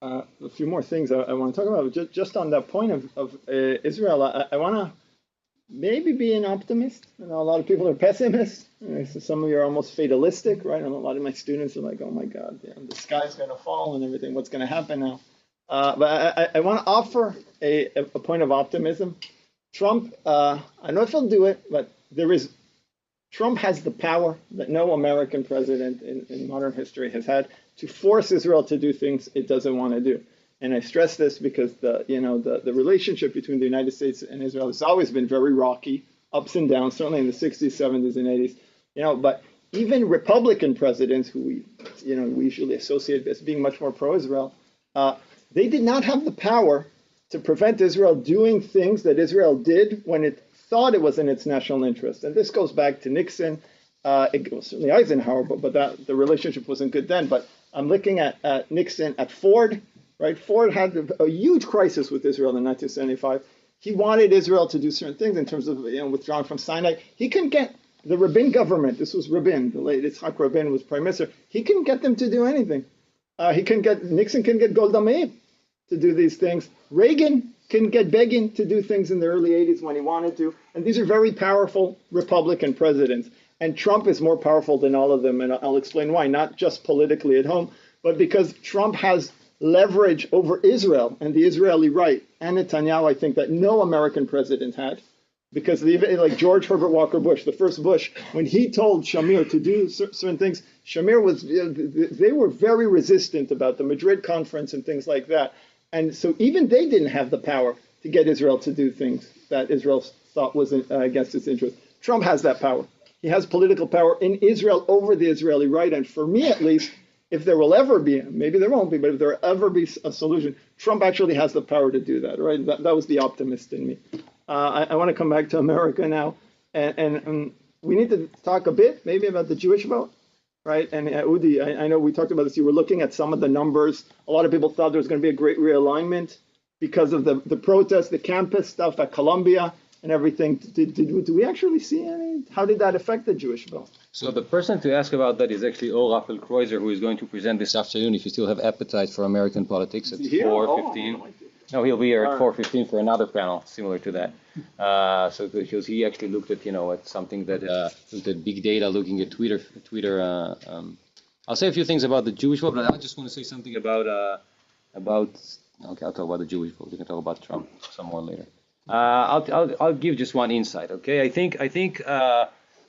A few more things I want to talk about. Just on that point of Israel, I want to maybe be an optimist. I know a lot of people are pessimists. So some of you are almost fatalistic, right? And a lot of my students are like, oh my God, the sky's going to fall and everything. What's going to happen now? But I want to offer a point of optimism. Trump, I don't know if he'll do it, but Trump has the power that no American president in modern history has had to force Israel to do things it doesn't want to do. And I stress this because the relationship between the United States and Israel has always been very rocky, ups and downs, certainly in the 60s, 70s, and 80s. But even Republican presidents, who we usually associate as being much more pro-Israel, they did not have the power to prevent Israel doing things that Israel did when it thought it was in its national interest. And this goes back to Nixon, certainly Eisenhower, but the relationship wasn't good then. But I'm looking at Nixon, at Ford, right? Ford had a huge crisis with Israel in 1975. He wanted Israel to do certain things in terms of withdrawing from Sinai. He couldn't get the Rabin government. This was Rabin, the late Yitzhak Rabin was prime minister. He couldn't get them to do anything. Nixon couldn't get Golda Meir to do these things. Reagan couldn't get Begin to do things in the early 80s when he wanted to. And these are very powerful Republican presidents. And Trump is more powerful than all of them. And I'll explain why, not just politically at home, but because Trump has leverage over Israel and the Israeli right and Netanyahu, I think, that no American president had. Because like George Herbert Walker Bush, the first Bush, when he told Shamir to do certain things, Shamir they were very resistant about the Madrid conference and things like that. And so even they didn't have the power to get Israel to do things that Israel thought was against its interest. Trump has that power. He has political power in Israel over the Israeli right. And for me, at least, if there will ever be, maybe there won't be, but if there will ever be a solution, Trump actually has the power to do that, right? That was the optimist in me. I want to come back to America now, and we need to talk a bit maybe about the Jewish vote, right? And Udi, I know we talked about this. You were looking at some of the numbers. A lot of people thought there was going to be a great realignment because of the protests, the campus stuff at Columbia and everything. Did we actually see any? How did that affect the Jewish vote? So the person to ask about that is actually Raphael Kreuzer, who is going to present this afternoon, if you still have appetite for American politics, at 4:15. No, he'll be here at 4:15 for another panel similar to that. So because he actually looked at, at something that looked at big data, looking at Twitter. I'll say a few things about the Jewish vote, but I just want to say something about. Okay, I'll talk about the Jewish vote. We can talk about Trump some more later. I'll give just one insight. Okay, I think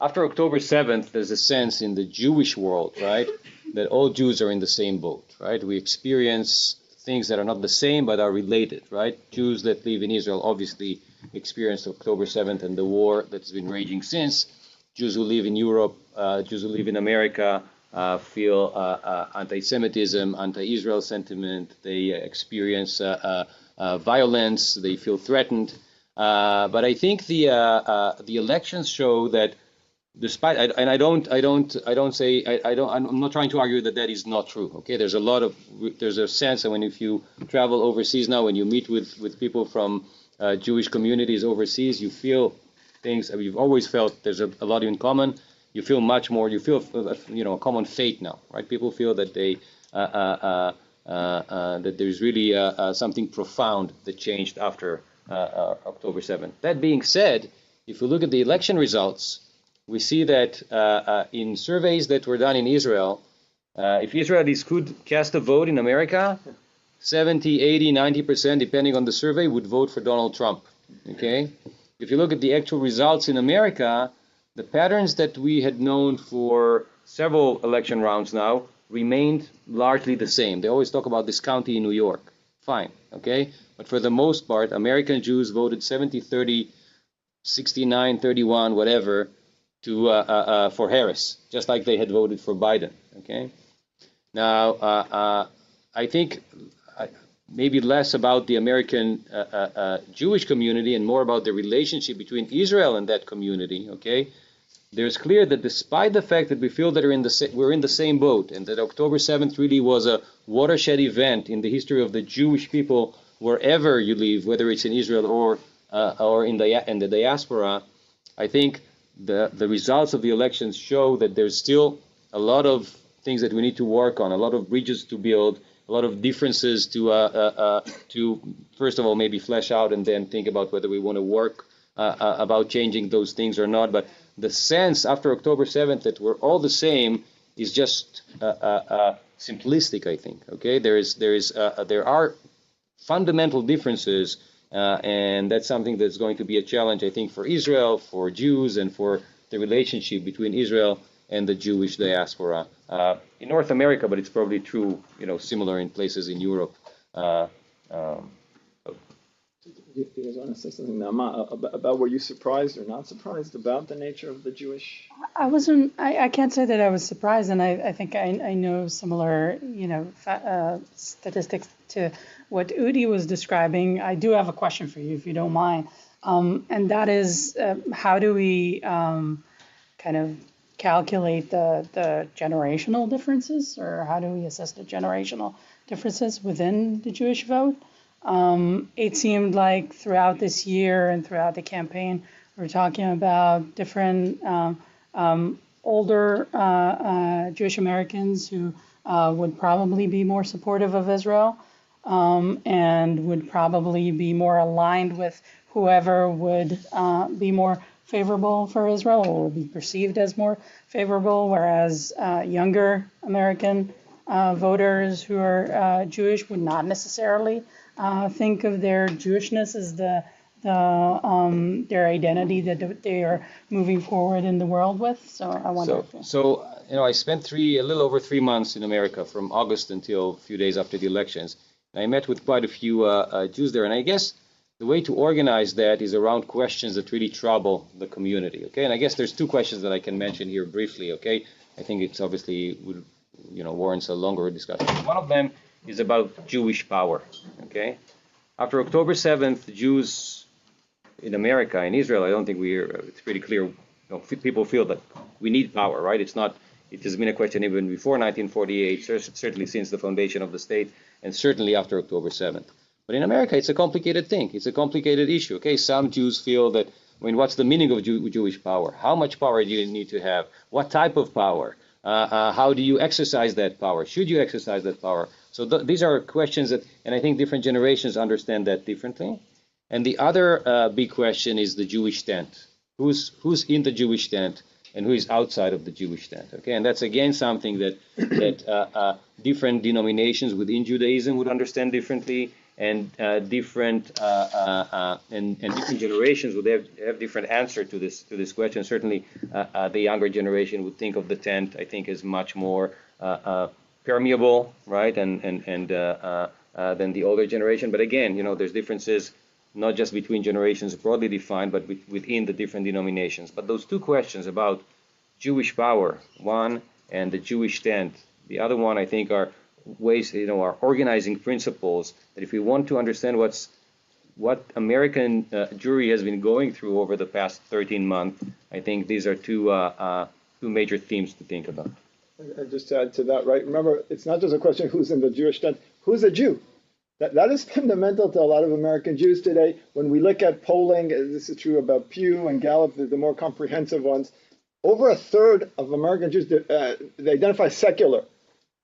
after October 7th, there's a sense in the Jewish world, right, that all Jews are in the same boat, right? We experience things that are not the same but are related, right? Jews that live in Israel obviously experienced October 7th and the war that's been raging since. Jews who live in Europe, Jews who live in America feel anti-Semitism, anti-Israel sentiment. They experience violence. They feel threatened. But I think the elections show that, despite, I'm not trying to argue that is not true. Okay, there's a sense that if you travel overseas now, when you meet with people from Jewish communities overseas, you feel things. You've always felt there's a lot in common. You feel much more. You feel a common fate now, right? People feel that that there's really something profound that changed after October 7th. That being said, if you look at the election results, we see that in surveys that were done in Israel, if Israelis could cast a vote in America, 70, 80, 90%, depending on the survey, would vote for Donald Trump. Okay? If you look at the actual results in America, the patterns that we had known for several election rounds now remained largely the same. They always talk about this county in New York. Fine. Okay? But for the most part, American Jews voted 70-30, 69-31, whatever, for Harris, just like they had voted for Biden. Okay. Now, I think maybe less about the American Jewish community and more about the relationship between Israel and that community. Okay. There's clear that despite the fact that we feel that we're in the same boat, and that October 7th really was a watershed event in the history of the Jewish people wherever you live, whether it's in Israel or in the diaspora, I think the results of the elections show that there's still a lot of things that we need to work on, a lot of bridges to build, a lot of differences to first of all maybe flesh out and then think about whether we want to work about changing those things or not. But the sense after October 7th that we're all the same is just simplistic, I think. Okay, there are fundamental differences. And that's something that's going to be a challenge, I think, for Israel, for Jews, and for the relationship between Israel and the Jewish diaspora in North America. But it's probably true, similar in places in Europe. Do you guys want to say something, Naama, about were you surprised or not surprised about the nature of the Jewish? I can't say that I was surprised, and I think I know similar, statistics to what Udi was describing. I do have a question for you, if you don't mind, and that is, how do we kind of calculate the generational differences, or how do we assess the generational differences within the Jewish vote? It seemed like throughout this year and throughout the campaign, we're talking about different older Jewish Americans who would probably be more supportive of Israel and would probably be more aligned with whoever would be more favorable for Israel or would be perceived as more favorable, whereas younger American voters who are Jewish would not necessarily think of their Jewishness as the their identity that they are moving forward in the world with. So I wonder. So I spent a little over 3 months in America from August until a few days after the elections. And I met with quite a few Jews there, and I guess the way to organize that is around questions that really trouble the community. Okay, and I guess there's two questions that I can mention here briefly. Okay, I think it's obviously would warrants a longer discussion. One of them is about Jewish power. Okay, after October 7th, Jews in America, in Israel, I don't think it's pretty clear. People feel that we need power, right? It has been a question even before 1948, certainly since the foundation of the state, and certainly after October 7th. But in America, it's a complicated thing. It's a complicated issue, okay? Some Jews feel that, what's the meaning of Jewish power? How much power do you need to have? What type of power? How do you exercise that power? Should you exercise that power? So these are questions that, and I think different generations understand that differently. And the other big question is the Jewish tent. Who's in the Jewish tent and who is outside of the Jewish tent? Okay, and that's again something that different denominations within Judaism would understand differently, and different generations would have different answer to this question. Certainly, the younger generation would think of the tent, I think, as much more permeable, right, and than the older generation. But again, there's differences not just between generations broadly defined, but within the different denominations. But those two questions about Jewish power, one, and the Jewish tent, the other one, I think, are ways, are organizing principles that if we want to understand what American Jewry has been going through over the past 13 months, I think these are two major themes to think about. And just to add to that, right? Remember, it's not just a question who's in the Jewish tent, who's a Jew? That is fundamental to a lot of American Jews today. When we look at polling, this is true about Pew and Gallup, the more comprehensive ones, over a third of American Jews, they identify secular,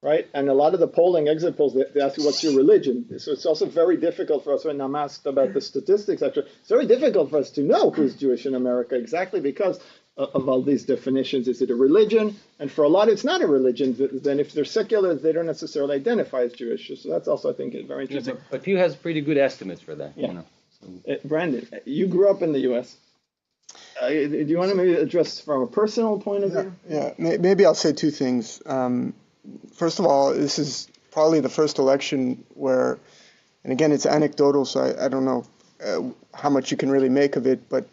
right? And a lot of the polling, exit polls, they ask you, what's your religion? So it's also very difficult for us, when I'm asked about the statistics, actually, it's very difficult for us to know who's Jewish in America, exactly because of all these definitions. Is it a religion? And for a lot, it's not a religion. Then if they're secular, they don't necessarily identify as Jewish. So that's also, I think, very interesting. But Pew has pretty good estimates for that. Yeah. Brandon, you grew up in the U.S. Do you want to maybe address from a personal point of view? Yeah, maybe I'll say two things. First of all, this is probably the first election where, and again, it's anecdotal, so I don't know how much you can really make of it, but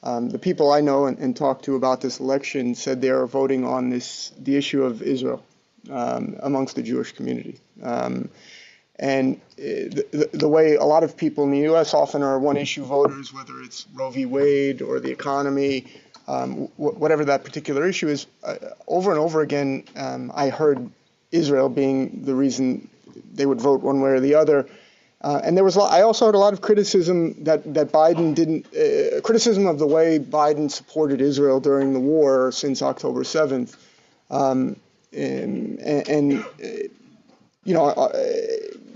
the people I know and talk to about this election said they are voting on the issue of Israel amongst the Jewish community. And the way a lot of people in the U.S. often are one-issue voters, whether it's Roe v. Wade or the economy, whatever that particular issue is, over and over again, I heard Israel being the reason they would vote one way or the other. And I also heard a lot of criticism that Biden didn't, criticism of the way Biden supported Israel during the war since October 7th.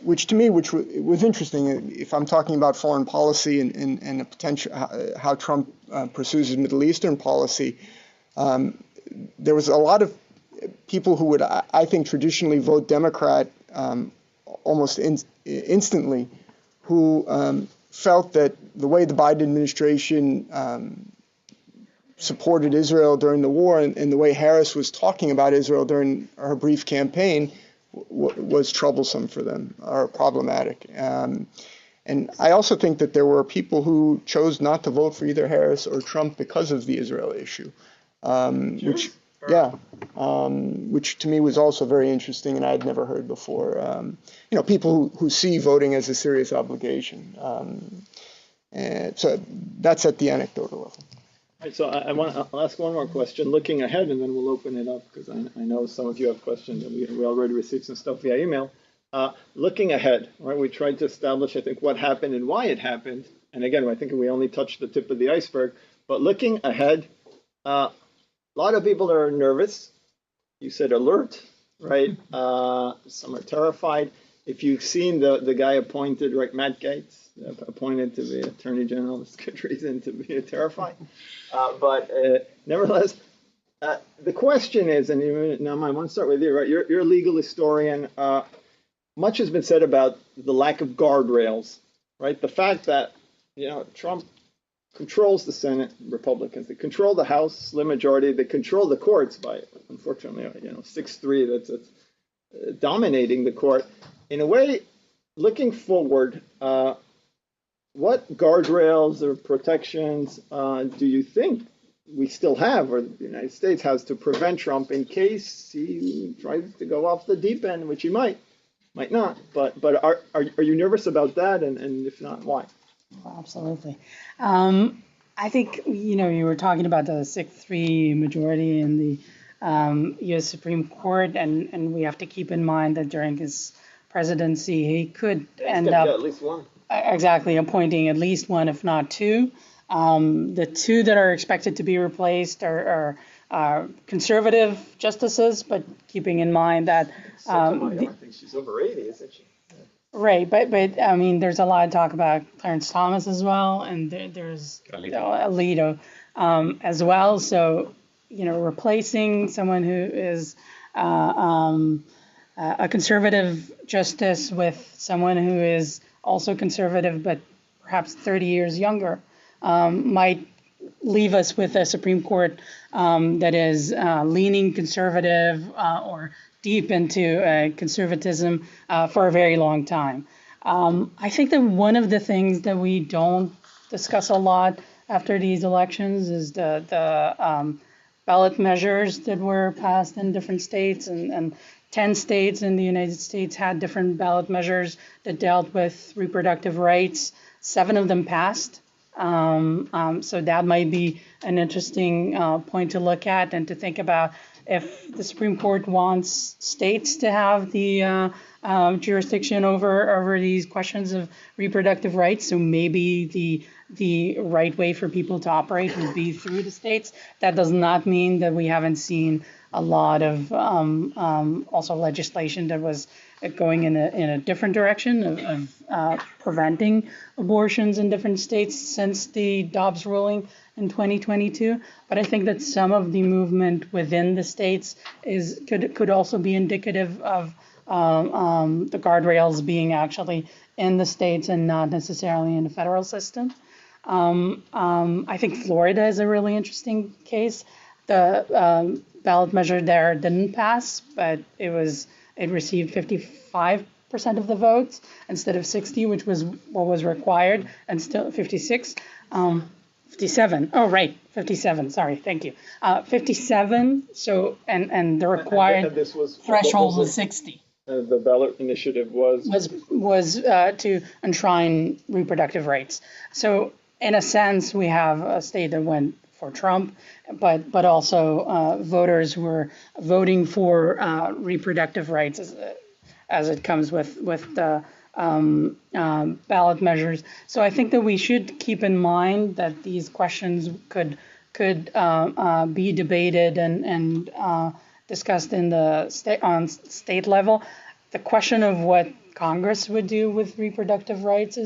Which to me, was interesting. If I'm talking about foreign policy and a potential how Trump pursues his Middle Eastern policy, there was a lot of people who would, I think, traditionally vote Democrat almost instantly, who felt that the way the Biden administration supported Israel during the war and the way Harris was talking about Israel during her brief campaign was troublesome for them, or problematic. And I also think that there were people who chose not to vote for either Harris or Trump because of the Israel issue, which to me was also very interesting, and I had never heard before. People who see voting as a serious obligation. And so that's at the anecdotal level. All right, so I'll ask one more question, looking ahead, and then we'll open it up, because I know some of you have questions, and we already received some stuff via email. Looking ahead, right? We tried to establish, I think, what happened and why it happened. And again, I think we only touched the tip of the iceberg. But looking ahead, a lot of people are nervous. You said alert, right? Some are terrified. If you've seen the guy appointed, right, Matt Gaetz, appointed to be Attorney General, that's good reason to be terrified. But nevertheless, the question is, and Naama, I want to start with you, right? You're a legal historian. Much has been said about the lack of guardrails, right? The fact that Trump controls the Senate, Republicans. They control the House, slim majority. They control the courts by, unfortunately, 6-3. That's dominating the court. In a way, looking forward, what guardrails or protections do you think we still have, or the United States has, to prevent Trump in case he tries to go off the deep end, which he might not. But are you nervous about that? And if not, why? Absolutely. I think, you were talking about the 6-3 majority in the U.S. Supreme Court, and we have to keep in mind that during his presidency, he could end up at least one. Exactly, appointing at least one, if not two. The two that are expected to be replaced are conservative justices, but keeping in mind that I think she's over 80, isn't she? Right, but I mean, there's a lot of talk about Clarence Thomas as well, and there's Alito as well. So, replacing someone who is a conservative justice with someone who is also conservative, but perhaps 30 years younger, might leave us with a Supreme Court that is leaning conservative or deep into conservatism for a very long time. I think that one of the things that we don't discuss a lot after these elections is the ballot measures that were passed in different states, and 10 states in the United States had different ballot measures that dealt with reproductive rights. 7 of them passed. So that might be an interesting point to look at and to think about. If the Supreme Court wants states to have the jurisdiction over these questions of reproductive rights, so maybe the right way for people to operate would be through the states. That does not mean that we haven't seen a lot of also legislation that was going in a different direction of preventing abortions in different states since the Dobbs ruling in 2022. But I think that some of the movement within the states could also be indicative of the guardrails being actually in the states and not necessarily in the federal system. I think Florida is a really interesting case. The ballot measure there didn't pass, but it received 55% of the votes instead of 60, which was what was required, and still 56. 57. Oh, right, 57. Sorry, thank you. 57. So, and the required threshold was 60. The ballot initiative was to enshrine reproductive rights. So, in a sense, we have a state that went for Trump, but also voters who were voting for reproductive rights as it comes with the ballot measures. So I think that we should keep in mind that these questions could be debated and discussed on state level. The question of what Congress would do with reproductive rights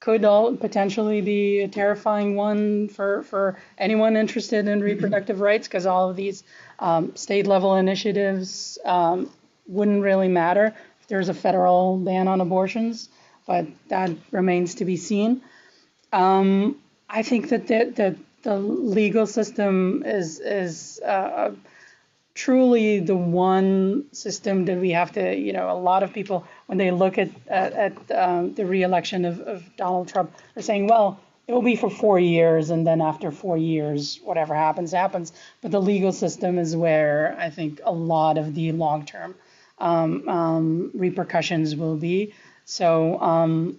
could potentially be a terrifying one for anyone interested in reproductive rights, because all of these state level initiatives wouldn't really matter if there's a federal ban on abortions, but that remains to be seen. I think that the legal system is truly the one system that we have to, a lot of people, when they look at the re-election of Donald Trump, are saying, well, it will be for 4 years, and then after 4 years, whatever happens, happens. But the legal system is where I think a lot of the long-term repercussions will be. So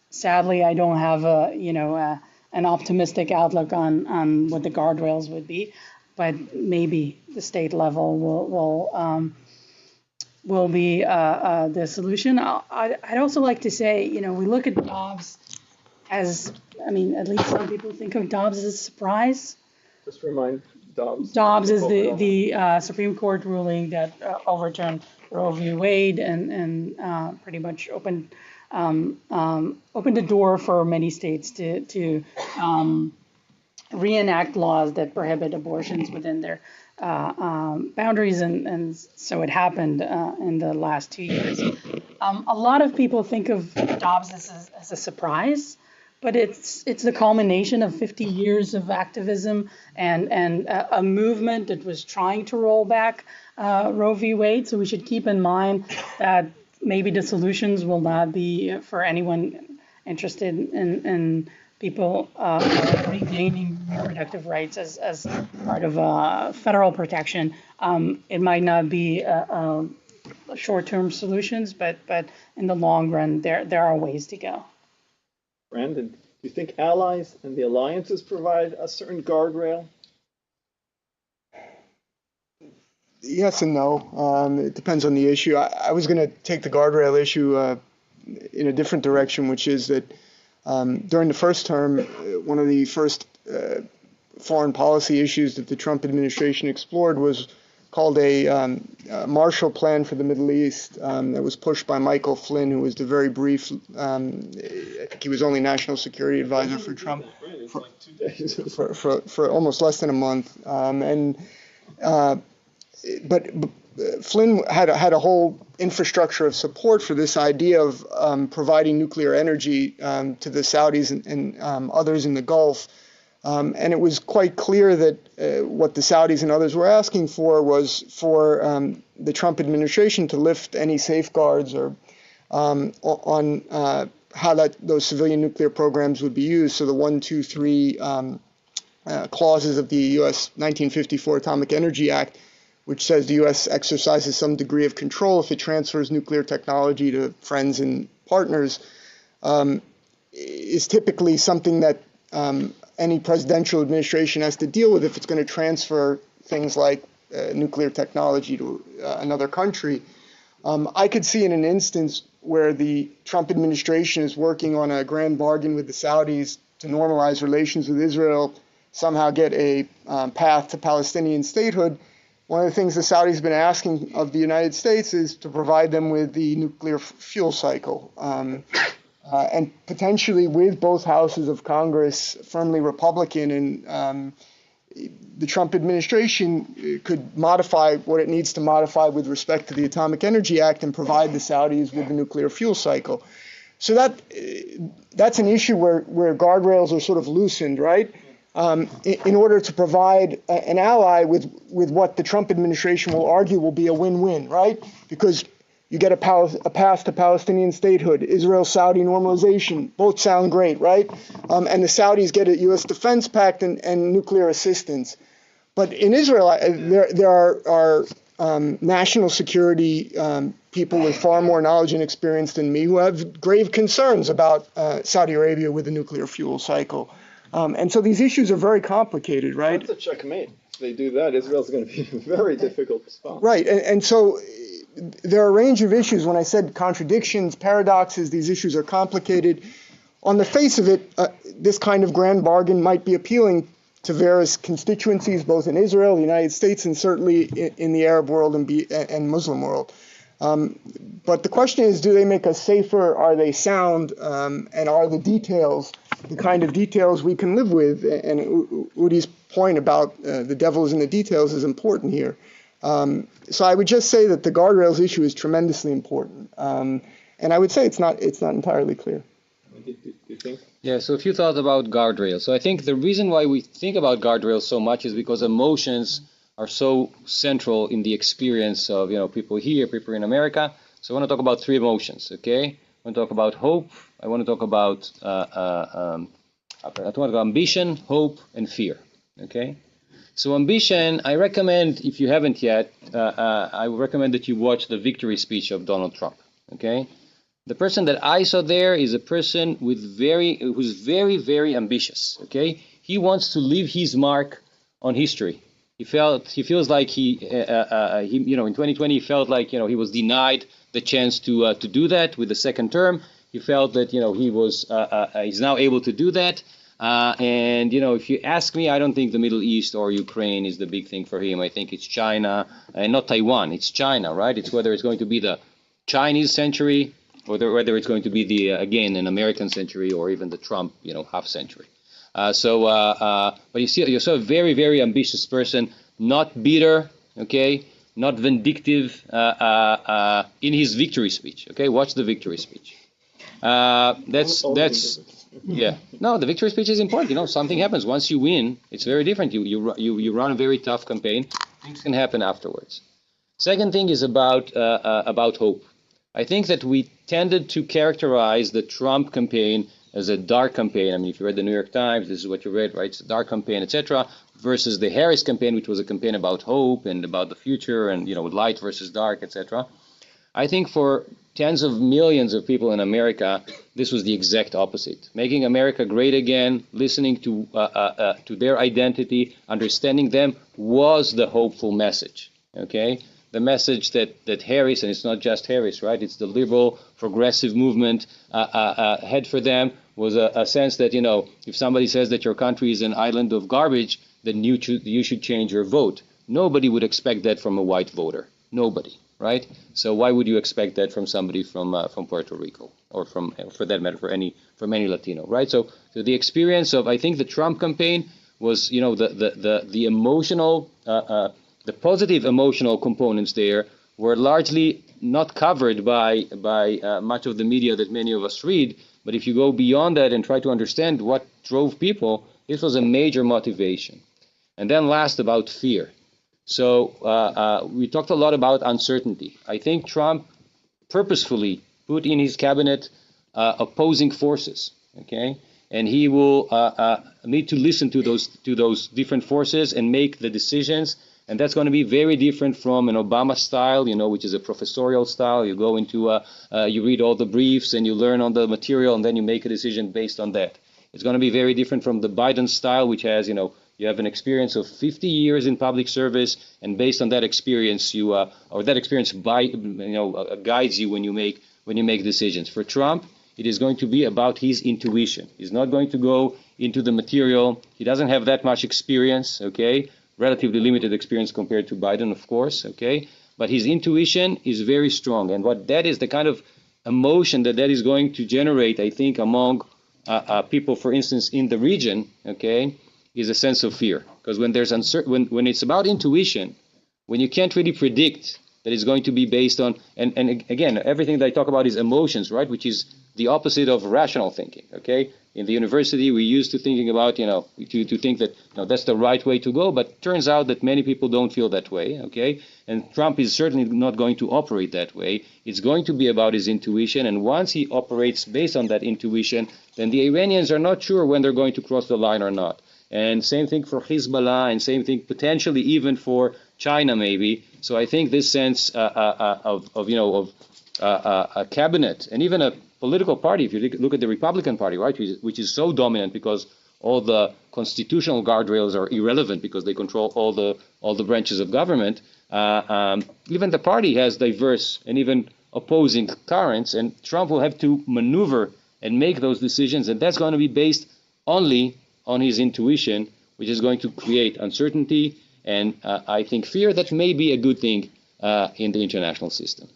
sadly, I don't have an optimistic outlook on what the guardrails would be. But maybe the state level will be the solution. I'd also like to say, we look at Dobbs as, at least some people think of Dobbs as a surprise. Just remind Dobbs. Dobbs is the Supreme Court ruling that overturned Roe v. Wade and pretty much opened the door for many states to reenact laws that prohibit abortions within their boundaries, and so it happened in the last 2 years. A lot of people think of Dobbs as a surprise, but it's the culmination of 50 years of activism and a movement that was trying to roll back Roe v. Wade. So we should keep in mind that maybe the solutions will not be for anyone interested in people regaining reproductive rights as part of federal protection. It might not be short-term solutions, but in the long run, there are ways to go. Brandon, do you think allies and the alliances provide a certain guardrail? Yes and no. It depends on the issue. I was going to take the guardrail issue in a different direction, which is that during the first term, one of the first foreign policy issues that the Trump administration explored was called a Marshall Plan for the Middle East that was pushed by Michael Flynn, who was the very brief, I think he was only national security advisor for Trump for almost less than a month. But Flynn had a whole infrastructure of support for this idea of providing nuclear energy to the Saudis and others in the Gulf. And it was quite clear that what the Saudis and others were asking for was for the Trump administration to lift any safeguards or on how those civilian nuclear programs would be used. So the 1, 2, 3 clauses of the U.S. 1954 Atomic Energy Act, which says the U.S. exercises some degree of control if it transfers nuclear technology to friends and partners, is typically something that any presidential administration has to deal with if it's going to transfer things like nuclear technology to another country. I could see in an instance where the Trump administration is working on a grand bargain with the Saudis to normalize relations with Israel, somehow get a path to Palestinian statehood. One of the things the Saudis have been asking of the United States is to provide them with the nuclear fuel cycle. And potentially with both houses of Congress firmly Republican, and the Trump administration could modify what it needs to modify with respect to the Atomic Energy Act and provide the Saudis with the nuclear fuel cycle. So that's an issue where guardrails are sort of loosened, right? In order to provide an ally with what the Trump administration will argue will be a win-win, right? Because you get a path to Palestinian statehood, Israel-Saudi normalization, both sound great, right? And the Saudis get a U.S. defense pact and nuclear assistance. But in Israel, there are national security people with far more knowledge and experience than me who have grave concerns about Saudi Arabia with the nuclear fuel cycle. And so these issues are very complicated, right? That's a checkmate. If they do that, Israel's going to be a very difficult response. Right. And so there are a range of issues. When I said contradictions, paradoxes, these issues are complicated. On the face of it, this kind of grand bargain might be appealing to various constituencies, both in Israel, the United States, and certainly in the Arab world and Muslim world. But the question is, do they make us safer? Are they sound? And are the details the kind of details we can live with? And Udi's point about the devil is in the details is important here. So I would just say that the guardrails issue is tremendously important. And I would say it's not entirely clear. Do you think? Yeah, so a few thoughts about guardrails. So I think the reason why we think about guardrails so much is because emotions are so central in the experience of people here, people in America. So I want to talk about 3 emotions, okay? I want to talk about hope. I want to talk about ambition, hope, and fear, okay? So ambition, I recommend, if you haven't yet, I would recommend that you watch the victory speech of Donald Trump, okay? The person that I saw there is a person who's very, very ambitious, okay? He wants to leave his mark on history. He feels like in 2020, he felt like, he was denied the chance to do that with the second term. He felt that, he's now able to do that. And if you ask me, I don't think the Middle East or Ukraine is the big thing for him. I think it's China, and not Taiwan. It's China, right? It's whether it's going to be the Chinese century or whether it's going to be again an American century or even the Trump half century. But you're so a very, very ambitious person, not bitter, okay, not vindictive in his victory speech. Okay, watch the victory speech. That's Yeah. No, the victory speech is important. You know, something happens once you win. It's very different. You run a very tough campaign. Things can happen afterwards. Second thing is about hope. I think that we tended to characterize the Trump campaign as a dark campaign. I mean, if you read the New York Times, this is what you read, right? It's a dark campaign, etc. Versus the Harris campaign, which was a campaign about hope and about the future and, you know, light versus dark, etc. I think for tens of millions of people in America, this was the exact opposite. Making America great again, listening to their identity, understanding them was the hopeful message. Okay, the message that Harris, and it's not just Harris, right? It's the liberal progressive movement had for them was a sense that, you know, if somebody says that your country is an island of garbage, then you should change your vote. Nobody would expect that from a white voter. Nobody. Right? So why would you expect that from somebody from Puerto Rico or from, for that matter, from any Latino, right? So the experience of, I think the Trump campaign was, you know, the emotional, the positive emotional components there were largely not covered by much of the media that many of us read. But if you go beyond that and try to understand what drove people, this was a major motivation. And then last, about fear. So we talked a lot about uncertainty. I think Trump purposefully put in his cabinet opposing forces, okay? And he will need to listen to those different forces and make the decisions. And that's going to be very different from an Obama style, you know, which is a professorial style. You go into, you read all the briefs and you learn on the material and then you make a decision based on that. It's going to be very different from the Biden style, which has, you know, you have an experience of 50 years in public service, and based on that experience, you or that experience guides you when you make decisions. For Trump, it is going to be about his intuition. He's not going to go into the material. He doesn't have that much experience, okay? Relatively limited experience compared to Biden, of course, okay? But his intuition is very strong, and what that is, the kind of emotion that is going to generate, I think, among people, for instance, in the region, okay, is a sense of fear. Because when there's when it's about intuition, when you can't really predict that it's going to be based on, and again, everything that I talk about is emotions, right? Which is the opposite of rational thinking, okay? In the university, we used to thinking about, you know, to think that, you know, that's the right way to go, but turns out that many people don't feel that way, okay? And Trump is certainly not going to operate that way. It's going to be about his intuition, and once he operates based on that intuition, then the Iranians are not sure when they're going to cross the line or not. And same thing for Hezbollah, and same thing potentially even for China, maybe. So I think this sense of a cabinet and even a political party, if you look at the Republican Party, right, which is so dominant because all the constitutional guardrails are irrelevant because they control all the branches of government. Even the party has diverse and even opposing currents, and Trump will have to maneuver and make those decisions, and that's going to be based only on his intuition, which is going to create uncertainty and I think fear that may be a good thing in the international system.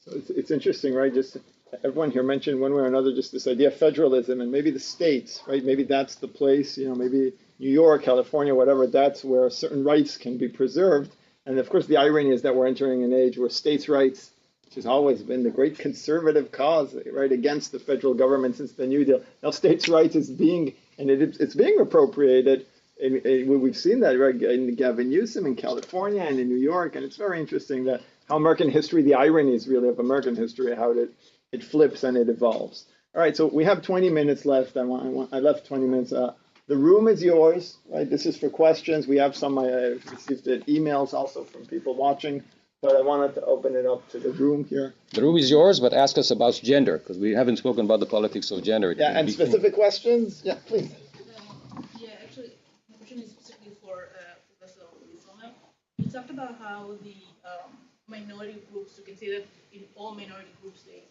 So it's interesting, right? Just everyone here mentioned one way or another just this idea of federalism and maybe the states, right? Maybe that's the place, you know, maybe New York, California, whatever, that's where certain rights can be preserved. And of course, the irony is that we're entering an age where states' rights, which has always been the great conservative cause, right, against the federal government since the New Deal. Now, states' rights is being, and it's being appropriated. And we've seen that, right, in Gavin Newsom in California and in New York. And it's very interesting that how American history, the ironies really of American history, how it flips and it evolves. All right, so we have 20 minutes left. I left 20 minutes. The room is yours, right? This is for questions. We have some, I received emails also from people watching. But I wanted to open it up to the room here. The room is yours, but ask us about gender, because we haven't spoken about the politics of gender. Yeah, and specific questions? Yeah, please. Actually, my question is specifically for Professor Sommer. You talked about how the minority groups, you can say that in all minority groups, they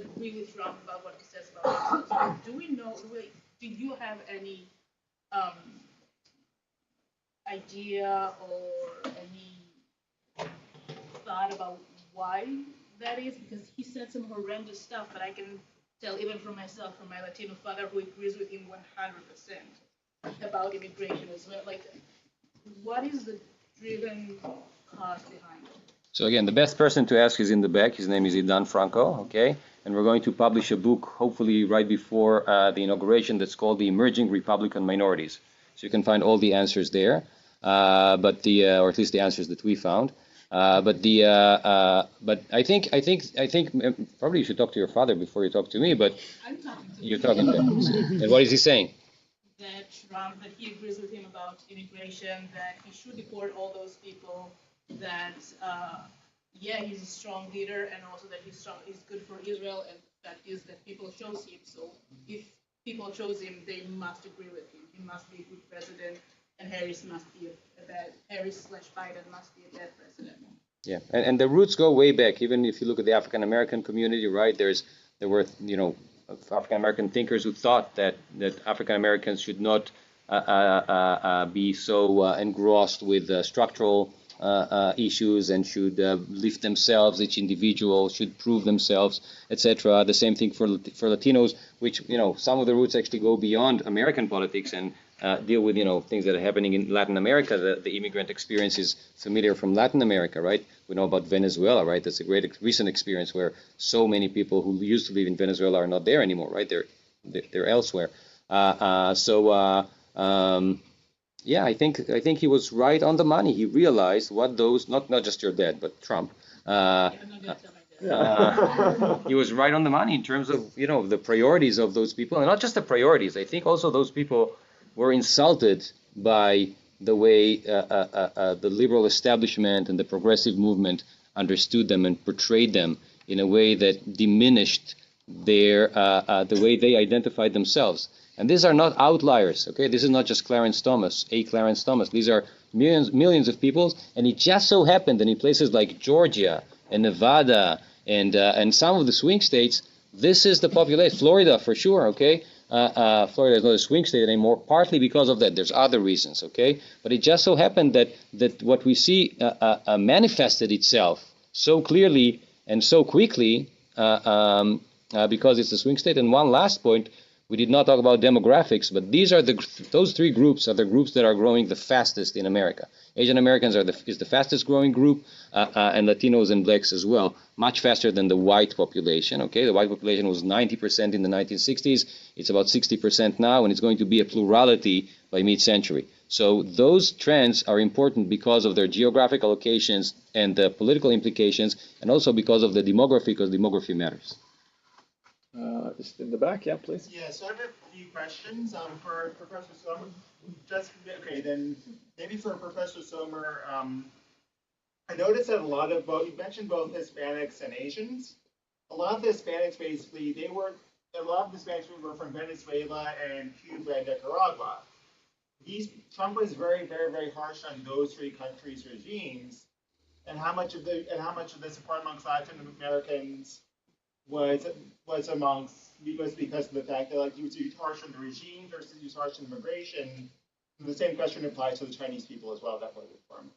agree with Trump about what he says about themselves. Do you have any idea or any thought about why that is? Because he said some horrendous stuff, but I can tell even from myself, from my Latino father, who agrees with him 100% about immigration as well. Like, what is the driven cause behind it? So again, the best person to ask is in the back. His name is Idan Franco, okay? and we're going to publish a book, hopefully right before the inauguration, that's called The Emerging Republican Minorities. So you can find all the answers there, or at least the answers that we found. But I think probably you should talk to your father before you talk to me. But I'm talking to you're him. talking to him. And what is he saying? That Trump, that he agrees with him about immigration, that he should deport all those people, that he's a strong leader, and also that he's good for Israel, and that is that people chose him. So if people chose him, they must agree with him. He must be a good president, and Harris must be Harris/Biden must be a bad president. Yeah, and the roots go way back. Even if you look at the African American community, right? There were African American thinkers who thought that African Americans should not be so engrossed with structural issues and should lift themselves. Each individual should prove themselves, etc. The same thing for Latinos, which some of the roots actually go beyond American politics and deal with things that are happening in Latin America. The immigrant experience is familiar from Latin America, right? We know about Venezuela, right? That's a great recent experience where so many people who used to live in Venezuela are not there anymore, right? They're elsewhere. Yeah, I think he was right on the money. He realized what those not just your dad, but Trump. He was right on the money in terms of the priorities of those people, and not just the priorities. I think also those people were insulted by the way the liberal establishment and the progressive movement understood them and portrayed them in a way that diminished the way they identified themselves. And these are not outliers, okay? This is not just Clarence Thomas, Clarence Thomas. These are millions of people, and it just so happened that in places like Georgia and Nevada and some of the swing states, this is the population. Florida, for sure, okay? Florida is not a swing state anymore, partly because of that. There's other reasons, okay? But it just so happened that what we see manifested itself so clearly and so quickly because it's a swing state. And one last point, we did not talk about demographics, but those three groups are the groups that are growing the fastest in America. Asian Americans is the fastest growing group, and Latinos and blacks as well, much faster than the white population. Okay, the white population was 90% in the 1960s. It's about 60% now, and it's going to be a plurality by mid-century. So those trends are important because of their geographic allocations and the political implications, and also because of the demography, because demography matters. Just in the back, yeah, please. Yeah, so I have a few questions for Professor Sommer. Then maybe for Professor Sommer, I noticed that you mentioned both Hispanics and Asians. A lot of the Hispanics were from Venezuela and Cuba and Nicaragua. Trump was very, very, very harsh on those three countries' regimes, and how much of the support amongst Latin Americans was because of the fact that he was harsh on the regime versus he was harsh on immigration. And the same question applies to the Chinese people as well that voted for him,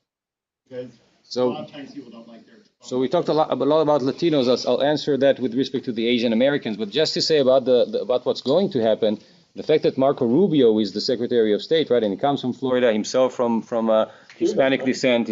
because a lot of Chinese people don't like their. So we talked a lot about Latinos. I'll answer that with respect to the Asian Americans, but just to say about about what's going to happen, the fact that Marco Rubio is the Secretary of State, right, and he comes from Florida himself, from Hispanic descent,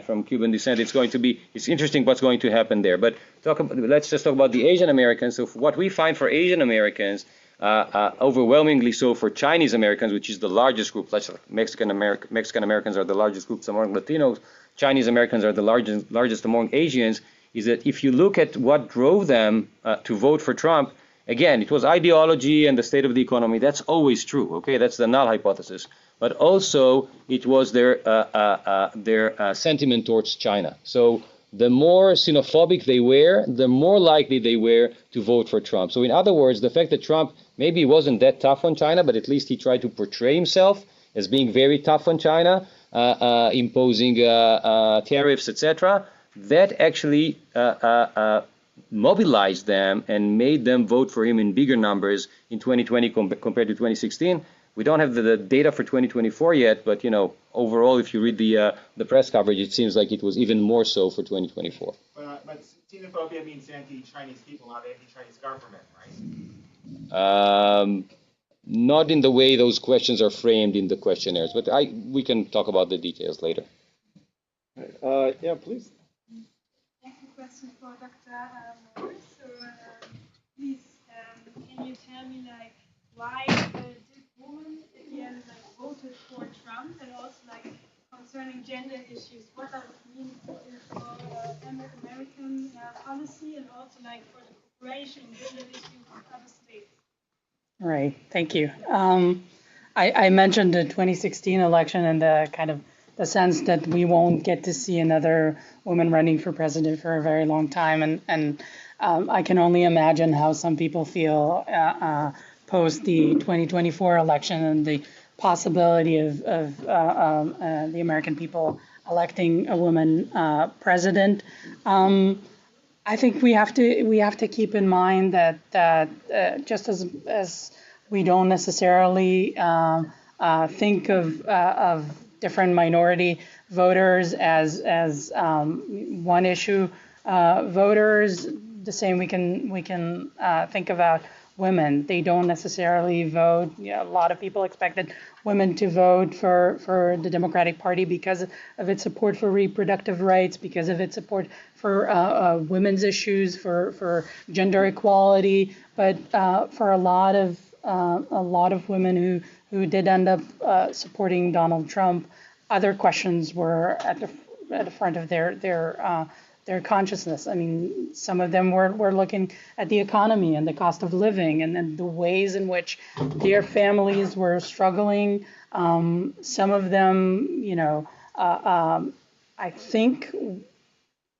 from Cuban descent. It's interesting what's going to happen there. But let's just talk about the Asian Americans. So what we find for Asian Americans, overwhelmingly so for Chinese Americans, which is the largest group. Mexican Americans are the largest groups among Latinos. Chinese Americans are the largest among Asians. Is that if you look at what drove them to vote for Trump, again, it was ideology and the state of the economy. That's always true. Okay, that's the null hypothesis. But also it was their sentiment towards China. So the more xenophobic they were, the more likely they were to vote for Trump. So in other words, the fact that Trump maybe wasn't that tough on China, but at least he tried to portray himself as being very tough on China, imposing tariffs, etc., that actually mobilized them and made them vote for him in bigger numbers in 2020 compared to 2016. We don't have the data for 2024 yet, but overall, if you read the press coverage, it seems like it was even more so for 2024. But xenophobia means anti-Chinese people, not anti-Chinese government, right? Not in the way those questions are framed in the questionnaires, but we can talk about the details later. Yeah, please. I have a question for Dr. Maor. So please, can you tell me like why did women at the end like voted for Trump, and also like concerning gender issues, what does it mean for American policy, and also like for the cooperation in gender issues with other states? Right. Thank you. I mentioned the 2016 election and the kind of the sense that we won't get to see another woman running for president for a very long time, and I can only imagine how some people feel post the 2024 election and the possibility of the American people electing a woman president. I think we have to keep in mind that just as we don't necessarily think of different minority voters as one issue voters, the same we can think about women. They don't necessarily vote. A lot of people expected women to vote for the Democratic Party because of its support for reproductive rights, because of its support for women's issues, for gender equality. But for a lot of women who did end up supporting Donald Trump, other questions were at the front of their consciousness. I mean, some of them were looking at the economy and the cost of living and then the ways in which their families were struggling. Some of them, I think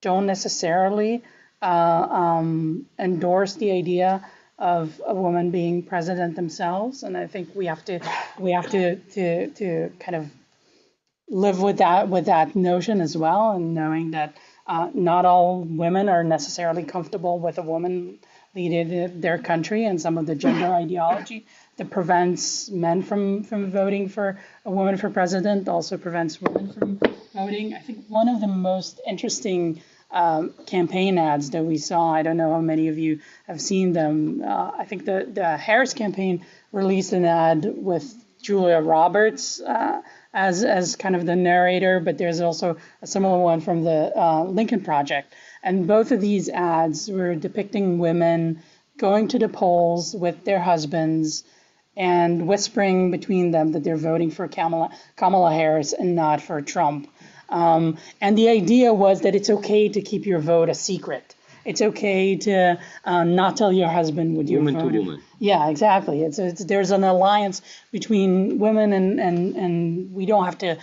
don't necessarily endorse the idea of a woman being president themselves. And I think we have to kind of live with that notion as well, and knowing that not all women are necessarily comfortable with a woman leading their country, and some of the gender ideology that prevents men from voting for a woman for president also prevents women from voting. I think one of the most interesting campaign ads that we saw, I don't know how many of you have seen them. I think the Harris campaign released an ad with Julia Roberts as kind of the narrator, but there's also a similar one from the Lincoln Project. And both of these ads were depicting women going to the polls with their husbands and whispering between them that they're voting for Kamala Harris and not for Trump. And the idea was that it's okay to keep your vote a secret. It's okay to not tell your husband what you're voting. Woman to woman. Yeah, exactly. There's an alliance between women, and we don't have to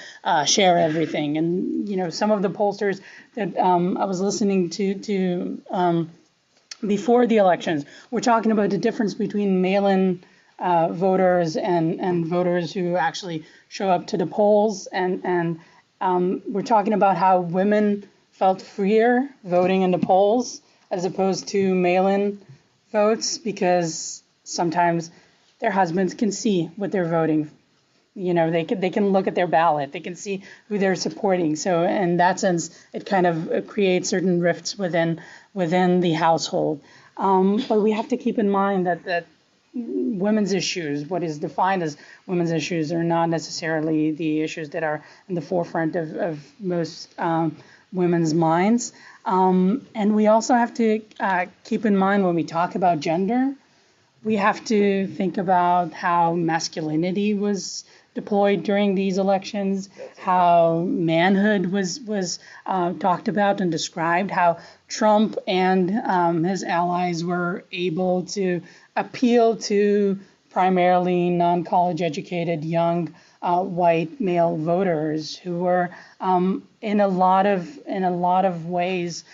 share everything. And some of the pollsters that I was listening to before the elections were talking about the difference between mail-in voters and voters who actually show up to the polls, and we're talking about how women felt freer voting in the polls as opposed to mail-in votes, because sometimes their husbands can see what they're voting. They can look at their ballot. They can see who they're supporting. So in that sense, it kind of creates certain rifts within the household. But we have to keep in mind that women's issues, what is defined as women's issues, are not necessarily the issues that are in the forefront of most women's minds. And we also have to keep in mind when we talk about gender, we have to think about how masculinity was deployed during these elections, how manhood was talked about and described, how Trump and his allies were able to appeal to primarily non-college educated young white male voters who were in a lot of ways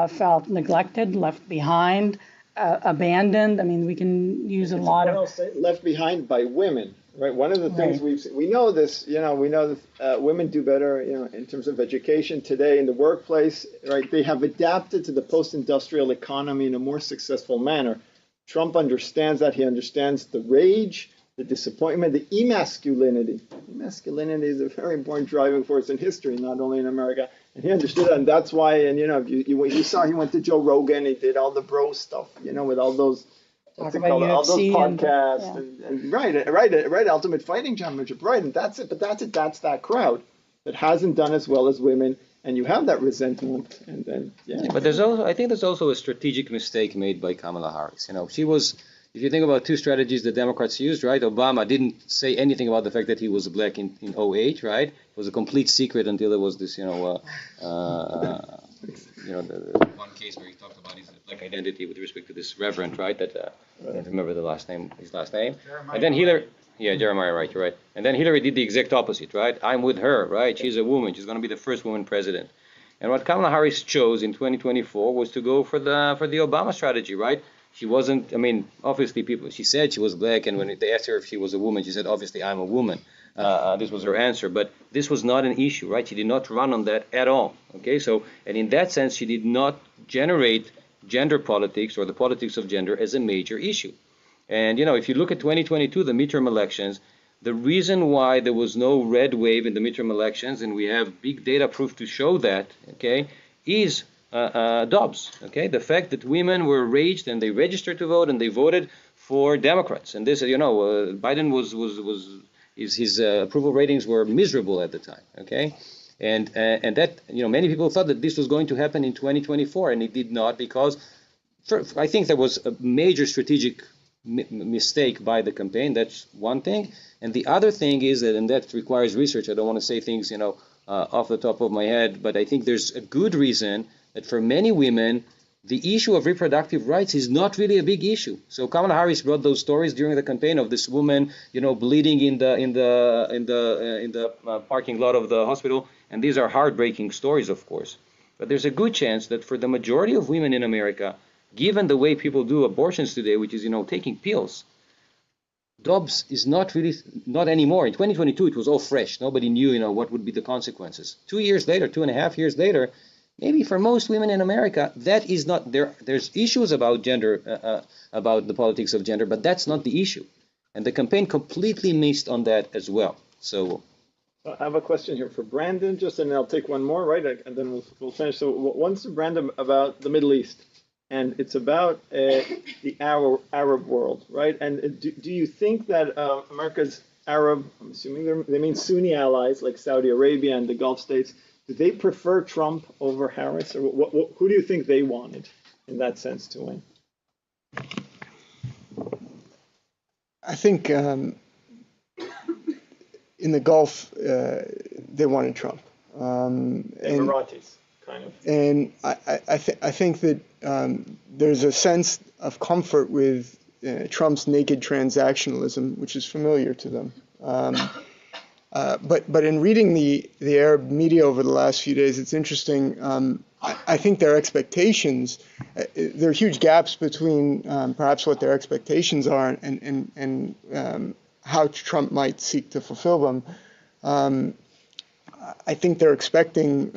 felt neglected, left behind, abandoned. I mean, we can use a lot of left behind by women, right? One of the things we know this, women do better, in terms of education today in the workplace, right? They have adapted to the post-industrial economy in a more successful manner. Trump understands that. He understands the rage, the disappointment, the emasculinity. Emasculinity is a very important driving force in history, not only in America. And he understood that, and that's why. And you saw he went to Joe Rogan. He did all the bro stuff, with all those all those podcasts and right, Ultimate Fighting Championship, right? And that's it. But that's that crowd that hasn't done as well as women and you have that resentment, and then But I think there's also a strategic mistake made by Kamala Harris. She was, if you think about two strategies the Democrats used, right? Obama didn't say anything about the fact that he was black in 08, right? It was a complete secret until there was this, the one case where he talked about his black identity with respect to this reverend, right? That I don't remember his last name. Jeremiah And then Hillary, Jeremiah, right, you're right. And then Hillary did the exact opposite, right? I'm with her, right? She's a woman. She's going to be the first woman president. And what Kamala Harris chose in 2024 was to go for the Obama strategy, right? She wasn't, obviously she said she was black, and when they asked her if she was a woman, she said, obviously I'm a woman. This was her answer, but this was not an issue, right? She did not run on that at all, okay? So, and in that sense, she did not generate gender politics or the politics of gender as a major issue. And, if you look at 2022, the midterm elections, the reason why there was no red wave in the midterm elections, and we have big data proof to show that, okay, is Dobbs, okay? The fact that women were enraged and they registered to vote and they voted for Democrats. And this, Biden his approval ratings were miserable at the time, okay? And that, many people thought that this was going to happen in 2024, and it did not, because I think there was a major strategic mistake by the campaign. That's one thing. And the other thing is that, and that requires research, I don't want to say things, off the top of my head, but I think there's a good reason that for many women, the issue of reproductive rights is not really a big issue. So Kamala Harris brought those stories during the campaign of this woman, bleeding in the parking lot of the hospital, and these are heartbreaking stories, of course. But there's a good chance that for the majority of women in America, given the way people do abortions today, which is taking pills, Dobbs is not anymore. In 2022, it was all fresh. Nobody knew what would be the consequences. 2 years later, 2.5 years later. Maybe for most women in America, that is not there. There's issues about gender, about the politics of gender, but that's not the issue. And the campaign completely missed on that as well. So I have a question here for Brandon, and I'll take one more, right? And then we'll finish. So one's to Brandon about the Middle East, and it's about the Arab world, right? And do you think that America's Arab, I'm assuming they mean Sunni allies like Saudi Arabia and the Gulf states, do they prefer Trump over Harris, or who do you think they wanted in that sense to win? I think in the Gulf, they wanted Trump. Emiratis, kind of. And I think that there's a sense of comfort with Trump's naked transactionalism, which is familiar to them. But in reading the Arab media over the last few days, it's interesting. I think their expectations, there are huge gaps between perhaps what their expectations are and how Trump might seek to fulfill them. I think they're expecting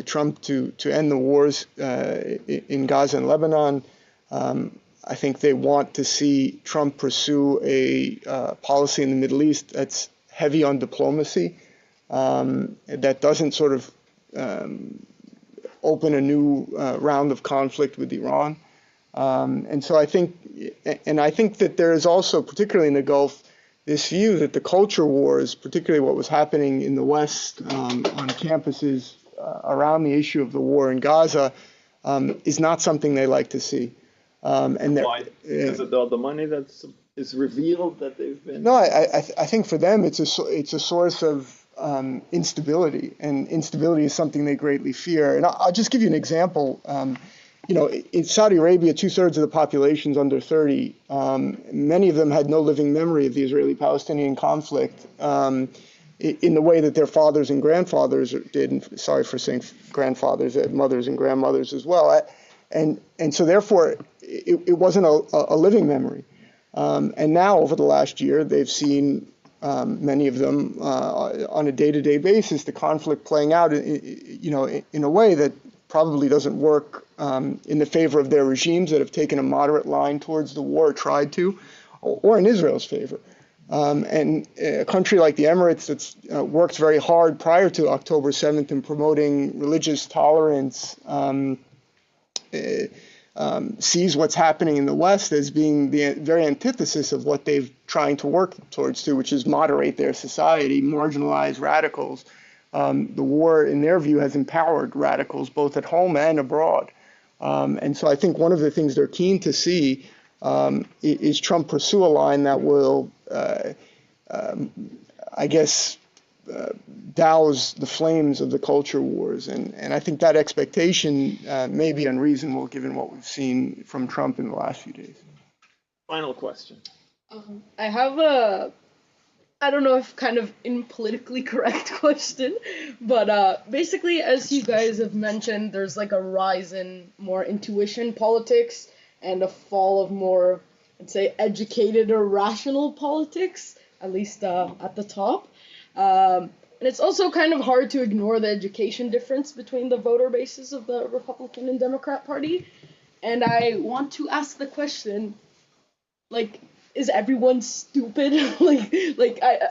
Trump to end the wars in Gaza and Lebanon. I think they want to see Trump pursue a policy in the Middle East that's heavy on diplomacy, that doesn't sort of open a new round of conflict with Iran. And so I think that there is also, particularly in the Gulf, this view that the culture wars, particularly what was happening in the West on campuses around the issue of the war in Gaza, is not something they like to see. And why? Because of all the money is revealed that they've been. No, I think for them it's a source of instability, and instability is something they greatly fear. And I'll just give you an example. In Saudi Arabia, 2/3 of the population is under 30. Many of them had no living memory of the Israeli-Palestinian conflict in the way that their fathers and grandfathers did. And sorry for saying grandfathers, mothers and grandmothers as well. And so therefore, it wasn't a living memory. And now, over the last year, they've seen many of them on a day-to-day basis, the conflict playing out, in a way that probably doesn't work in the favor of their regimes that have taken a moderate line towards the war, or tried to, or in Israel's favor. And a country like the Emirates that's worked very hard prior to October 7th in promoting religious tolerance, sees what's happening in the West as being the very antithesis of what they've trying to work towards, which is moderate their society, marginalize radicals. the war, in their view, has empowered radicals both at home and abroad. And so I think one of the things they're keen to see is Trump pursue a line that will, I guess, douse the flames of the culture wars. And I think that expectation may be unreasonable given what we've seen from Trump in the last few days. Final question. I have I don't know if kind of impolitically correct question, but basically, as you guys have mentioned, there's like a rise in more intuition politics and a fall of more, let's say, educated or rational politics, at least at the top. And it's also kind of hard to ignore the education difference between the voter bases of the Republican and Democrat Party. And I want to ask the question, like, is everyone stupid?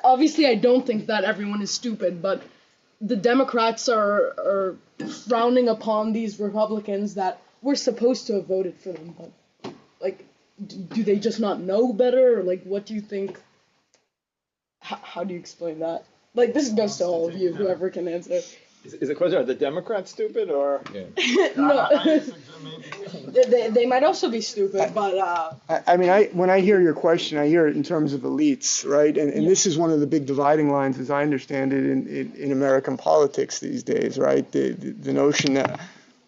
Obviously I don't think that everyone is stupid, but the Democrats are frowning upon these Republicans that were supposed to have voted for them. But, like, do they just not know better? Or, like, what do you think? How do you explain that? Like, this goes to all of you, whoever can answer. Is the question, are the Democrats stupid or? Yeah. No, they might also be stupid, but I mean, when I hear your question, I hear it in terms of elites, right? And this is one of the big dividing lines, as I understand it, in American politics these days, right? The notion that,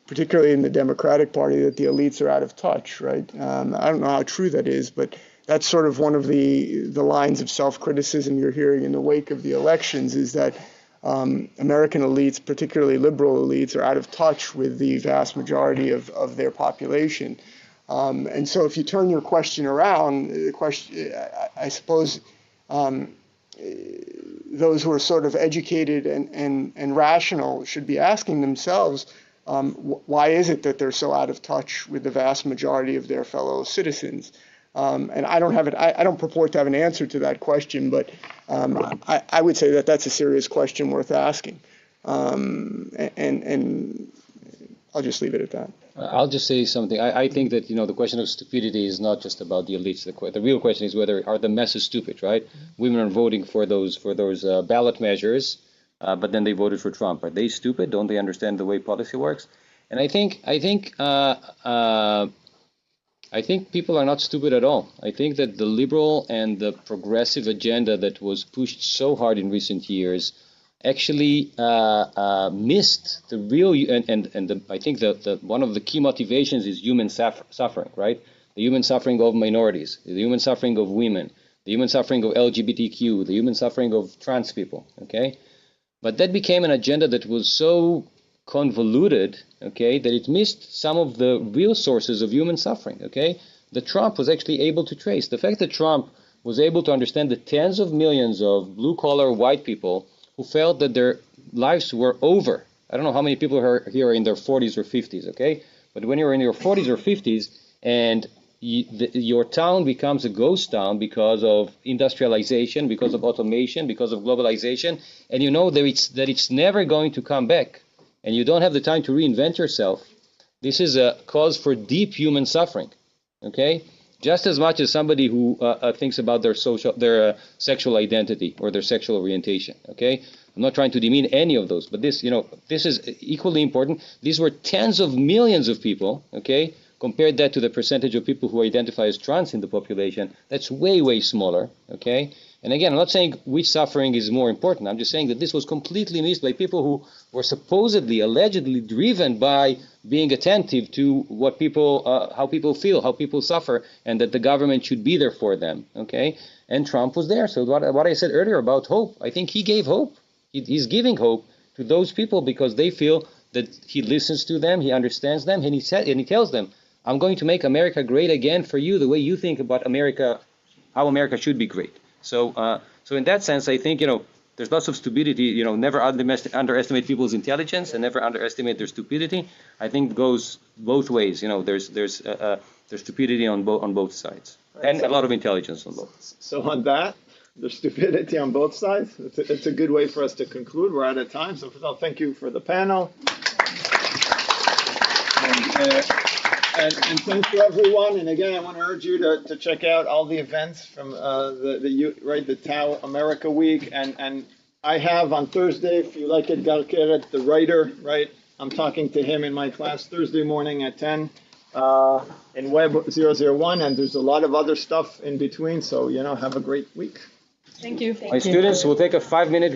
particularly in the Democratic Party, that the elites are out of touch, right? I don't know how true that is, but that's sort of one of the lines of self-criticism you're hearing in the wake of the elections, is that American elites, particularly liberal elites, are out of touch with the vast majority of their population. And so if you turn your question around, the question, I suppose those who are sort of educated and rational should be asking themselves, why is it that they're so out of touch with the vast majority of their fellow citizens? And I don't purport to have an answer to that question, but I would say that that's a serious question worth asking. And I'll just leave it at that. I'll just say something. I think that, the question of stupidity is not just about the elites. The real question is whether are the masses stupid, right? Women are voting for those ballot measures, but then they voted for Trump. Are they stupid? Don't they understand the way policy works? And I think people are not stupid at all. I think that the liberal and the progressive agenda that was pushed so hard in recent years actually missed the real, I think that one of the key motivations is human suffering, right? The human suffering of minorities, the human suffering of women, the human suffering of LGBTQ, the human suffering of trans people, okay? But that became an agenda that was so convoluted, okay, that it missed some of the real sources of human suffering, okay? That Trump was actually able to trace. The fact that Trump was able to understand the tens of millions of blue-collar white people who felt that their lives were over. I don't know how many people here are in their 40s or 50s, okay? But when you're in your 40s or 50s and your town becomes a ghost town because of industrialization, because of automation, because of globalization, and you know that it's never going to come back, and you don't have the time to reinvent yourself, this is a cause for deep human suffering, okay? Just as much as somebody who thinks about their sexual identity or their sexual orientation, okay? I'm not trying to demean any of those, but this is equally important. These were tens of millions of people, okay? Compared that to the percentage of people who identify as trans in the population, that's way, way smaller, okay? And again, I'm not saying which suffering is more important. I'm just saying that this was completely missed by people who were supposedly, allegedly driven by being attentive to what people, how people feel, how people suffer, and that the government should be there for them, okay? And Trump was there. So what I said earlier about hope, I think he gave hope. He's giving hope to those people because they feel that he listens to them, he understands them, and he tells them, I'm going to make America great again for you the way you think about America, how America should be great. So in that sense, I think, there's lots of stupidity, never underestimate people's intelligence and never underestimate their stupidity. I think it goes both ways. There's stupidity on both sides and a lot of intelligence on both. So on that, there's stupidity on both sides. It's a good way for us to conclude. We're out of time. So first of all, thank you for the panel. And thanks to everyone. And again, I want to urge you to check out all the events from the Tau America Week and I have on Thursday, if you like it, Garkeret, the writer, right? I'm talking to him in my class Thursday morning at 10 in Web 001, and there's a lot of other stuff in between. So, have a great week. Thank you. My students will take a 5-minute